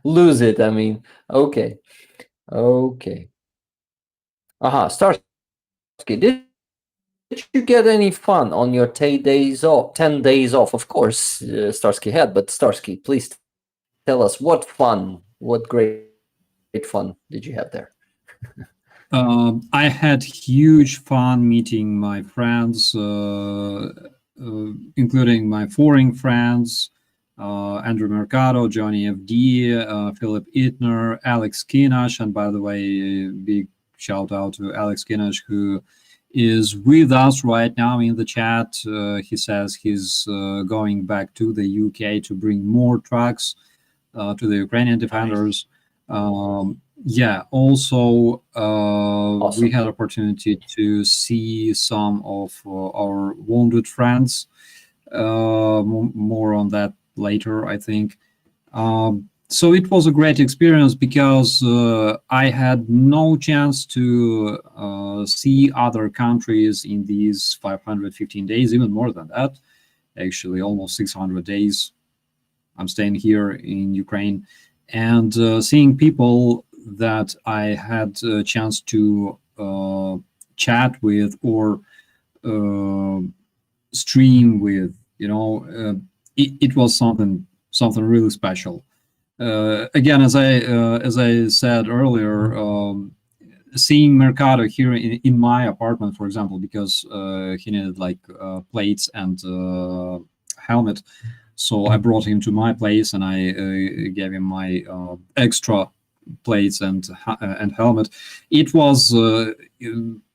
S3: Lose it, I mean. Okay. Okay. Starsky, did you get any fun on your 10 days off? 10 days off, of course, Starsky had, but Starsky, please tell us what great fun did you have there?
S2: I had huge fun meeting my friends, including my foreign friends, Andrew Mercado, Johnny FD, Philip Itner, Alex Kinash, and by the way, big shout out to Alex Kinash, who is with us right now in the chat. He says he's going back to the UK to bring more trucks to the Ukrainian defenders. Yeah, also
S3: Awesome.
S2: we had opportunity to see some of our wounded friends. More on that later, I think. So it was a great experience because I had no chance to see other countries in these 515 days, even more than that, actually almost 600 days. I'm staying here in Ukraine and seeing people that I had a chance to chat with or stream with, you know, it was something really special. Again, as I said earlier, seeing Mercado here in my apartment, for example, because he needed like plates and helmet, so I brought him to my place and I gave him my extra plates and helmet. It was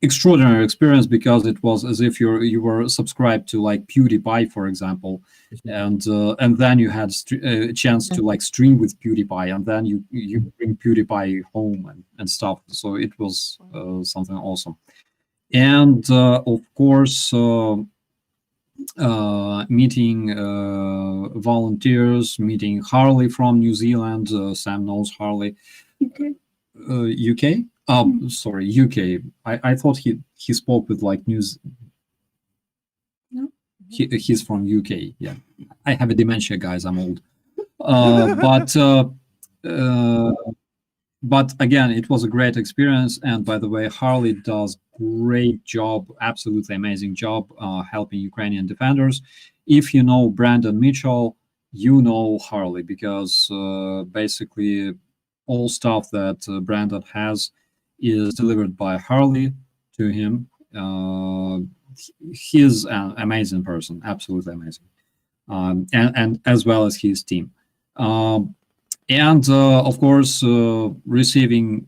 S2: extraordinary experience because it was as if you were subscribed to like PewDiePie, for example, and then you had a chance to like stream with PewDiePie, and then you bring PewDiePie home and stuff. So it was something awesome. And of course, meeting volunteers, meeting Harley from New Zealand. Sam knows Harley. UK? Sorry, UK. I thought he spoke with like news.
S8: No.
S2: He's from UK. Yeah, I have a dementia, guys. I'm old. But again, it was a great experience. And by the way, Harley does great job, absolutely amazing job helping Ukrainian defenders. If you know Brandon Mitchell, you know Harley, because basically all stuff that Brandon has is delivered by Harley to him. He's an amazing person, absolutely amazing, and as well as his team. And of course, receiving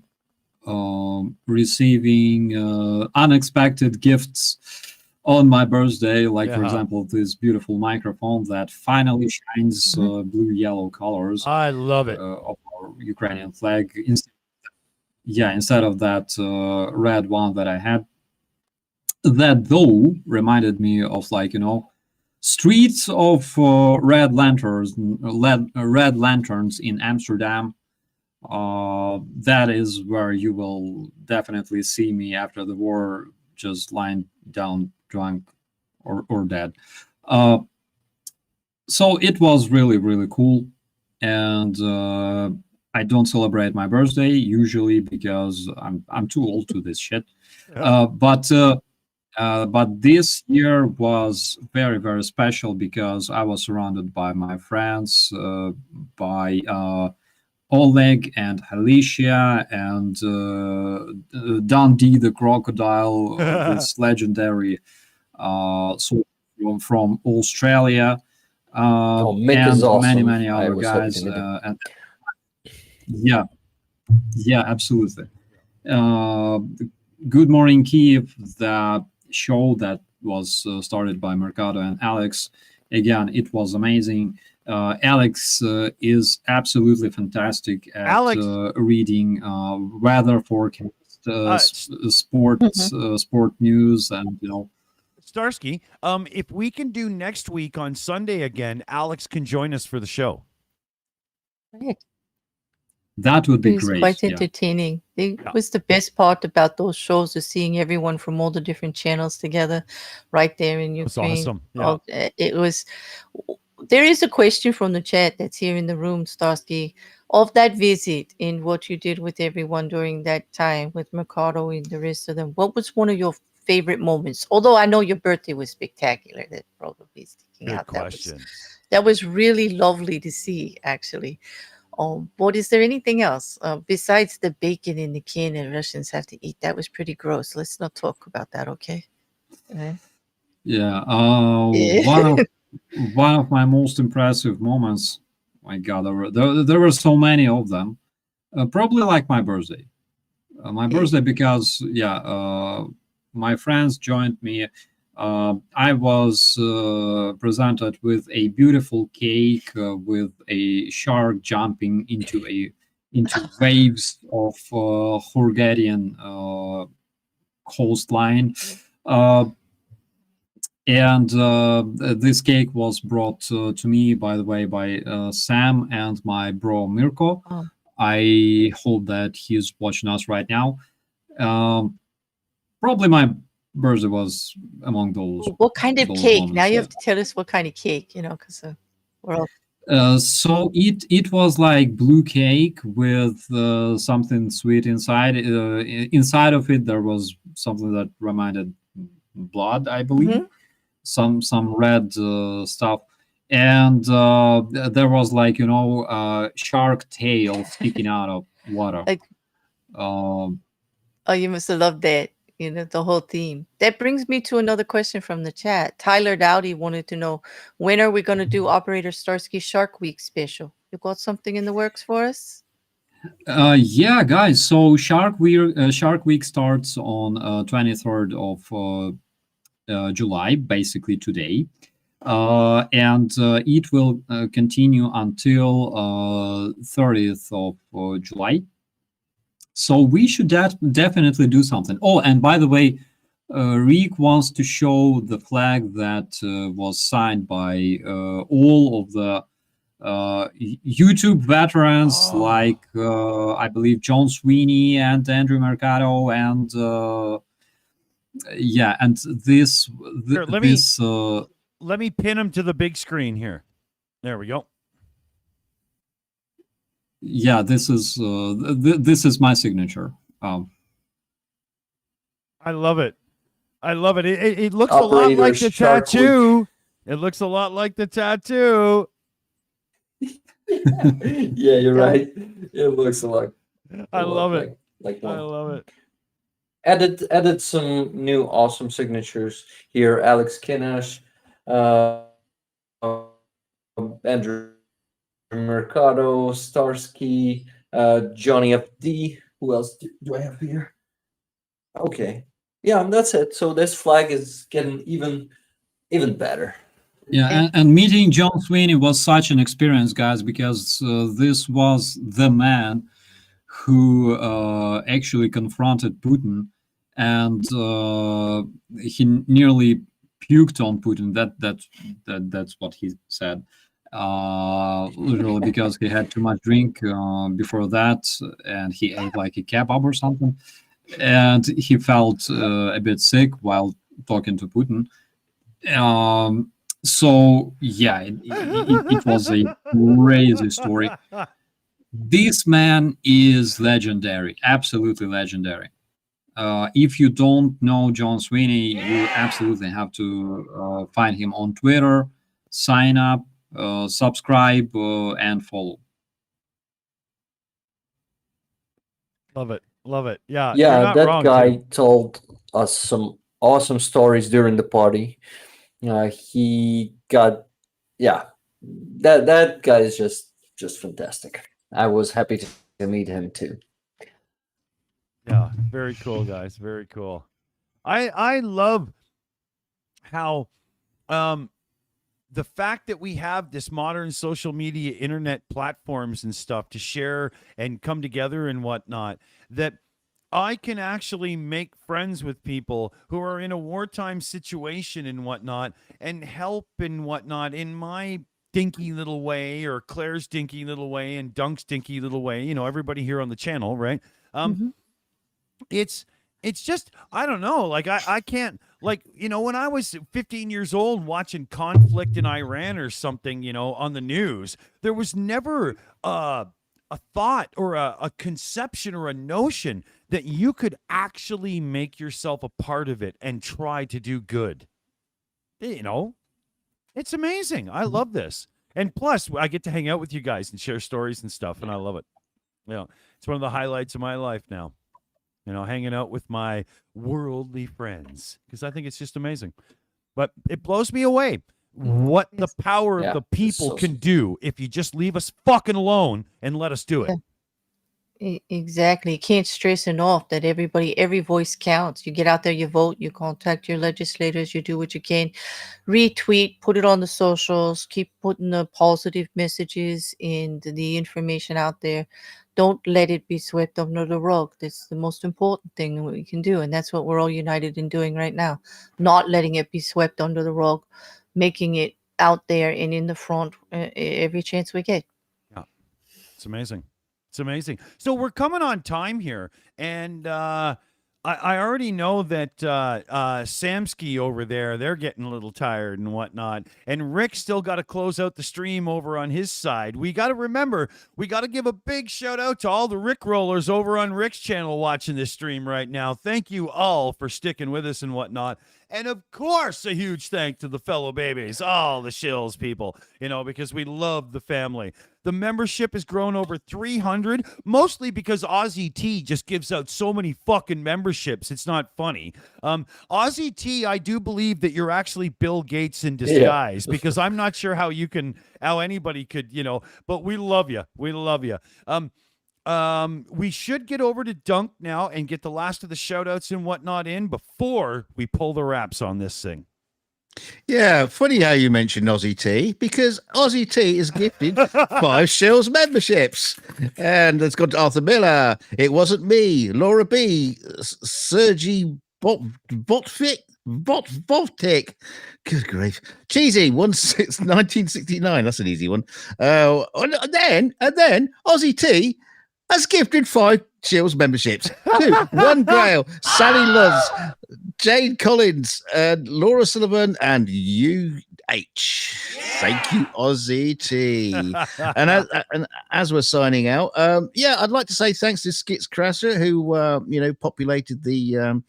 S2: unexpected gifts on my birthday, like for example this beautiful microphone that finally shines blue-yellow colors.
S1: I love it.
S2: Of our Ukrainian flag. Instead of that red one that I had. That though reminded me of, like, you know, streets of red lanterns in Amsterdam. That is where you will definitely see me after the war, just lying down drunk or dead. So it was really, really cool. And I don't celebrate my birthday usually because I'm too old to this shit. But this year was very, very special because I was surrounded by my friends, by Oleg and Alicia and Dundee the crocodile, this legendary from Australia,
S3: Mick
S2: and
S3: is awesome.
S2: many other guys. And yeah, Yeah, absolutely. Good Morning Kiev, the show that was started by Mercado and Alex. Again, it was amazing. Alex is absolutely fantastic at
S1: Alex.
S2: reading weather forecast, sports, sport news, and
S1: Starsky, if we can do next week on Sunday again, Alex can join us for the show.
S4: Right.
S2: That would be
S4: It was
S2: great.
S4: quite
S2: yeah.
S4: entertaining. It was the best part about those shows, is seeing everyone from all the different channels together right there in Ukraine.
S1: That's awesome. Yeah.
S4: It was. There is a question from the chat that's here in the room, Starsky, of that visit and what you did with everyone during that time with Mercado and the rest of them. What was one of your favorite moments? Although I know your birthday was spectacular, that probably sticking
S1: Good
S4: out.
S1: question.
S4: That was really lovely to see, actually. But is there anything else besides the bacon in the can that Russians have to eat? That was pretty gross. Let's not talk about that, okay?
S2: Yeah.
S4: Yeah.
S2: One of my most impressive moments. My God, there were so many of them. Probably like my birthday. My birthday, because my friends joined me. I was presented with a beautiful cake with a shark jumping into waves of Hungarian coastline. And this cake was brought to me, by the way, by Sam and my bro Mirko.
S4: Oh.
S2: I hope that he's watching us right now. Probably my birthday was among those.
S4: What kind of
S2: those
S4: cake?
S2: moments,
S4: Now you
S2: yeah.
S4: have to tell us what kind of cake, because we're all.
S2: So it was like blue cake with something sweet inside. Inside of it, there was something that reminded blood, I believe. Some red stuff, and there was like shark tail sticking out of water.
S4: Like, oh, you must have loved that. The whole theme. That brings me to another question from the chat. Tyler Dowdy wanted to know, when are we going to do Operator Starsky Shark Week special? You got something in the works for us?
S2: Yeah, guys. So Shark Week starts on 23rd of July, basically today, and it will continue until 30th of July. So we should definitely do something. Oh, and by the way, Rick wants to show the flag that was signed by all of the YouTube veterans, like I believe John Sweeney and Andrew Mercado, and and this.
S1: Here, let me pin him to the big screen here. There we go.
S2: Yeah, this is my signature.
S1: I love it. I love it. It looks
S3: Operator
S1: a lot like the
S3: Shark
S1: tattoo.
S3: Week.
S1: It looks a lot like the tattoo.
S3: Yeah, you're right. It looks a lot.
S1: I love it.
S3: Like
S1: I
S3: one.
S1: love it.
S3: Added some new awesome signatures here. Alex Kinash, Andrew Mercado, Starsky, Johnny FD. Who else do I have here? Okay, yeah, that's it. So this flag is getting even better.
S2: Yeah, and meeting John Sweeney was such an experience, guys, because this was the man who actually confronted Putin, and he nearly puked on Putin. That's what he said. Literally, because he had too much drink before that, and he ate like a kebab or something, and he felt a bit sick while talking to Putin. So yeah, it was a crazy story. This man is legendary, absolutely legendary. If you don't know John Sweeney, you absolutely have to find him on Twitter, sign up, subscribe, and follow.
S1: Love it. Love it. Yeah.
S3: Yeah,
S1: you're not
S3: that
S1: wrong,
S3: guy
S1: too.
S3: told us some awesome stories during the party. He got, that guy is just fantastic. I was happy to meet him too.
S1: Yeah, very cool, guys. Very cool. I love how the fact that we have this modern social media internet platforms and stuff to share and come together and whatnot, that I can actually make friends with people who are in a wartime situation and whatnot and help and whatnot in my dinky little way or Claire's dinky little way and Dunk's dinky little way, you know, everybody here on the channel, right?
S4: Mhm.
S1: It's just, I don't know, like I can't, like, you know, when I was 15 years old watching conflict in Iran or something, you know, on the news, there was never a thought or a conception or a notion that you could actually make yourself a part of it and try to do good. You know, it's amazing. I love this. And plus, I get to hang out with you guys and share stories and stuff, and I love it. You know, it's one of the highlights of my life now. You know, hanging out with my worldly friends, because I think it's just amazing. But it blows me away what the power
S3: Yeah,
S1: of the
S3: it's
S1: people
S3: so
S1: can do if you just leave us fucking alone and let us do it.
S4: Exactly. You can't stress enough that every voice counts. You get out there, you vote, you contact your legislators, you do what you can. Retweet, put it on the socials, keep putting the positive messages and the information out there. Don't let it be swept under the rug. That's the most important thing that we can do. And that's what we're all united in doing right now. Not letting it be swept under the rug, making it out there and in the front every chance we get.
S1: Yeah, it's amazing. It's amazing. So we're coming on time here, and I already know that Samsky over there, they're getting a little tired and whatnot, and Rick still got to close out the stream over on his side. We got to remember, we got to give a big shout out to all the Rick rollers over on Rick's channel watching this stream right now. Thank you all for sticking with us and whatnot. And of course, a huge thank to the fellow babies, all the Shills people, you know, because we love the family. The membership has grown over 300, mostly because Aussie T just gives out so many fucking memberships. It's not funny. Aussie T, I do believe that you're actually Bill Gates in disguise, because I'm not sure how anybody could, you know, but we love you. We love you. We should get over to Dunk now and get the last of the shout outs and whatnot in before we pull the wraps on this thing.
S5: Yeah, funny how you mentioned Aussie T, because Aussie T is gifted 5 Shills memberships. And it's got Arthur Miller, It Wasn't Me, Laura B, Sergi Botvic, good grief, Cheesy, 1969, that's an easy one. And then Aussie T has gifted 5 Shills memberships. 2, 1 Grail, Sally Loves, Jane Collins, Laura Sullivan, and UH. Thank you, Aussie T. And as we're signing out, I'd like to say thanks to Skits Crasher, who populated the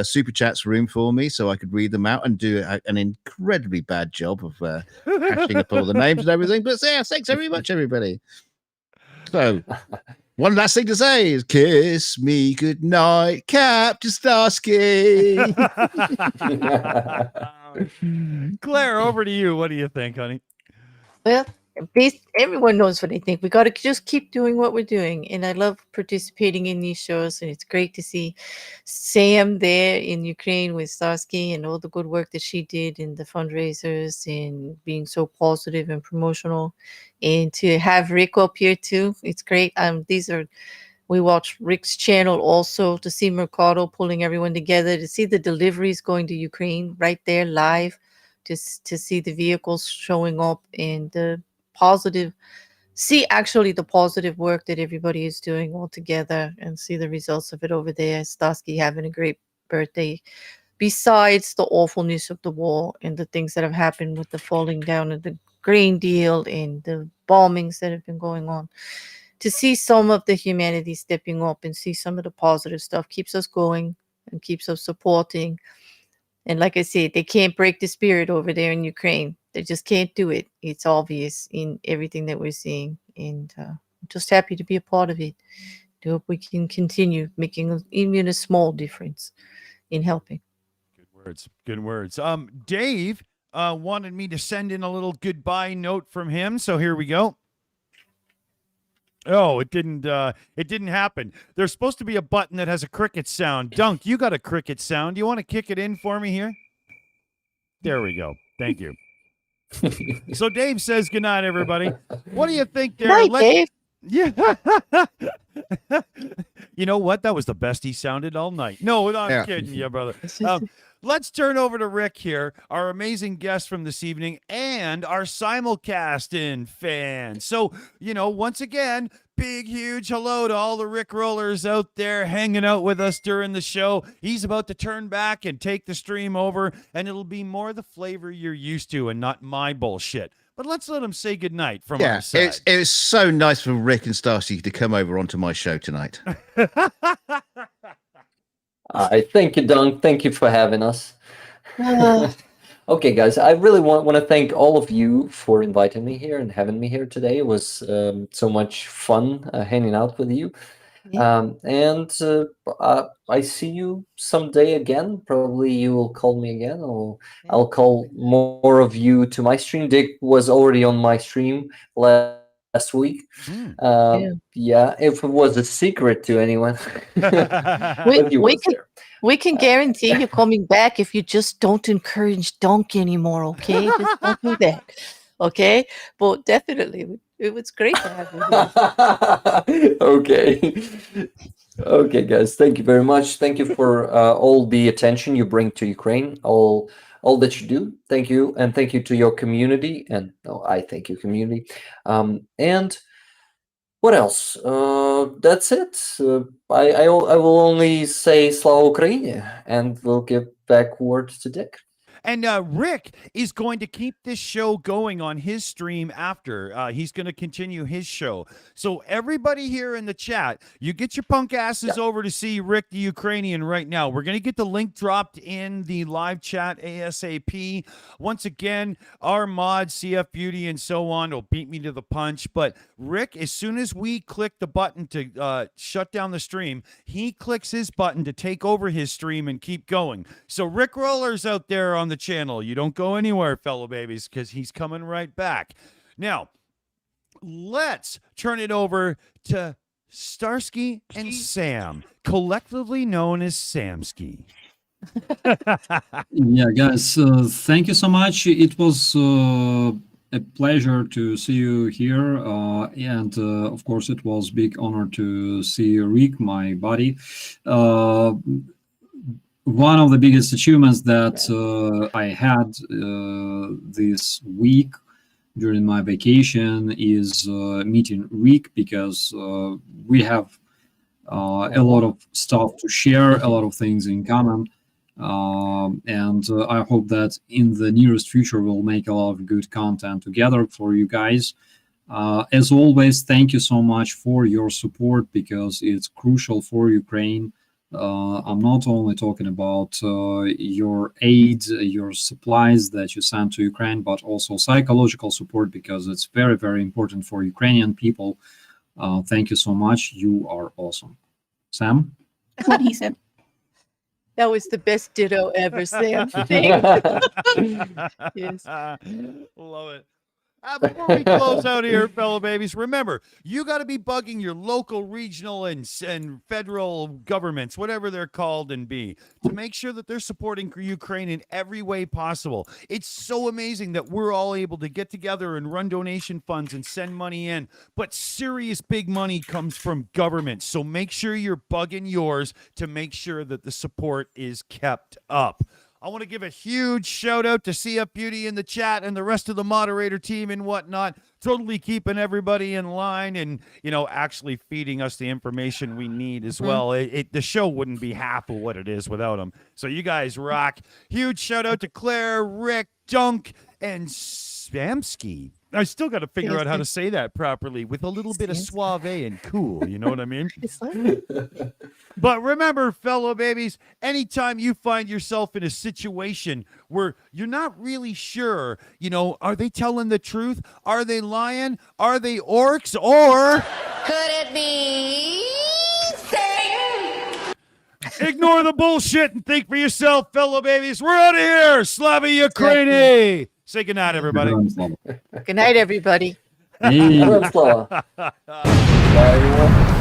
S5: super chats room for me so I could read them out and do an incredibly bad job of hashing up all the names and everything. But yeah, thanks very much, everybody. So, one last thing to say is kiss me goodnight, Captain Starsky.
S1: Claire, over to you. What do you think, honey?
S4: Well, everyone knows what I think. We got to just keep doing what we're doing. And I love participating in these shows. And it's great to see Sam there in Ukraine with Starsky and all the good work that she did in the fundraisers and being so positive and promotional. And to have Rick up here too. It's great. We watch Rick's channel also to see Mercado pulling everyone together, to see the deliveries going to Ukraine right there live, to see the vehicles showing up and the positive work that everybody is doing all together and see the results of it over there. Starsky having a great birthday. Besides the awfulness of the war and the things that have happened with the falling down of the grain deal and the bombings that have been going on, to see some of the humanity stepping up and see some of the positive stuff keeps us going and keeps us supporting. And like I said, they can't break the spirit over there in Ukraine. They just can't do it. It's obvious in everything that we're seeing. And I'm just happy to be a part of it. I hope we can continue making even a small difference in helping.
S1: Good words. Good words. Dave wanted me to send in a little goodbye note from him. So here we go. Oh, it didn't happen. There's supposed to be a button that has a cricket sound. Dunk, you got a cricket sound. Do you want to kick it in for me here? There we go. Thank you. So Dave says good night, everybody. What do you think there?
S4: Night, Dave.
S1: Yeah. You know what? That was the best he sounded all night. No, I'm kidding you, brother. Let's turn over to Rick here, our amazing guest from this evening, and our simulcasting fan. So, once again, big, huge hello to all the Rick Rollers out there hanging out with us during the show. He's about to turn back and take the stream over, and it'll be more the flavor you're used to and not my bullshit. But let's let him say goodnight from our side.
S5: It was so nice for Rick and Starsky to come over onto my show tonight.
S3: Thank you, Dunk. Thank you for having us. Okay, guys, I really want to thank all of you for inviting me here and having me here today. It was so much fun hanging out with you.
S4: Yeah.
S3: I see you someday again. Probably you will call me again, or I'll call more of you to my stream. Dick was already on my stream last week. Yeah, if it was a secret to anyone.
S4: We can guarantee you coming back if you just don't encourage Dunk anymore, okay? Just don't do that, okay? But definitely, it was great to have you here.
S3: Okay, guys. Thank you very much. Thank you for all the attention you bring to Ukraine, all that you do. Thank you, and thank you to your community. And I thank your community. And what else? That's it. I will only say Slava Ukraini, and we'll give back word to Dick.
S1: And Rick is going to keep this show going on his stream after. He's going to continue his show. So everybody here in the chat, you get your punk asses over to see Rick the Ukrainian right now. We're going to get the link dropped in the live chat ASAP. Once again, our mods, CF Beauty and so on, will beat me to the punch. But Rick, as soon as we click the button to shut down the stream, he clicks his button to take over his stream and keep going. So Rick Rollers out there on the channel, you don't go anywhere, fellow babies, because he's coming right back. Now, let's turn it over to Starsky and Sam, collectively known as Samsky.
S2: Yeah, guys, thank you so much. It was a pleasure to see you here, and of course, it was a big honor to see Rick, my buddy. One of the biggest achievements that I had this week during my vacation is meeting Rick, because we have a lot of stuff to share, a lot of things in common. And I hope that in the nearest future we'll make a lot of good content together for you guys. As always, thank you so much for your support, because it's crucial for Ukraine. I'm not only talking about your aid, your supplies that you send to Ukraine, but also psychological support, because it's very, very important for Ukrainian people. Thank you so much. You are awesome. Sam?
S8: What he said.
S4: That was the best ditto ever, Sam. Yes.
S1: Love it. Before we close out here, fellow babies, remember, you got to be bugging your local, regional, and federal governments, whatever they're called and be, to make sure that they're supporting Ukraine in every way possible. It's so amazing that we're all able to get together and run donation funds and send money in, but serious big money comes from governments. So make sure you're bugging yours to make sure that the support is kept up. I want to give a huge shout out to CF Beauty in the chat and the rest of the moderator team and whatnot, totally keeping everybody in line and, actually feeding us the information we need as well. The show wouldn't be half of what it is without them. So you guys rock. Huge shout out to Claire, Rick, Dunk, and Samsky. I still got to figure out how to say that properly with a little bit of suave and cool. You know what I mean? But remember, fellow babies, anytime you find yourself in a situation where you're not really sure, are they telling the truth? Are they lying? Are they orcs? Or
S9: could it be Satan?
S1: Ignore the bullshit and think for yourself, fellow babies. We're out of here. Slava Ukraini. Say goodnight, everybody.
S4: Good night, everybody.
S2: Hey.
S3: Здорово, Slava. Здорово.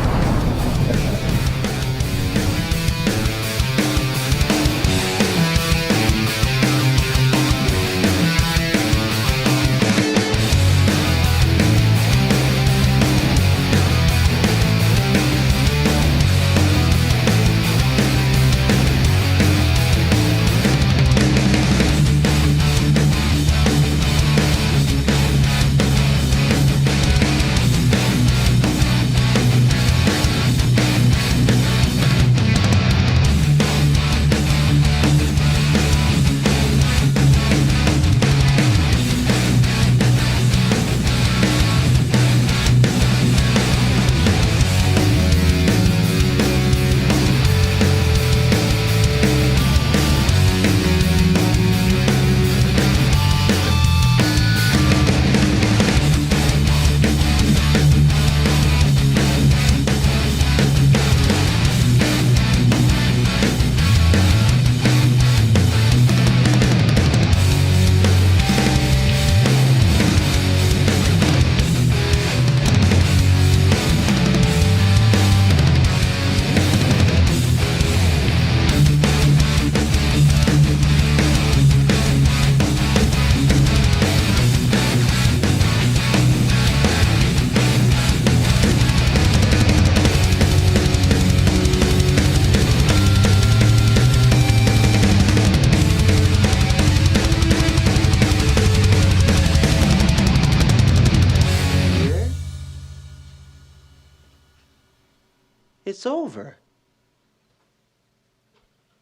S10: It's over.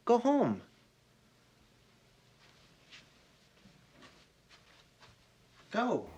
S10: Go home. Go.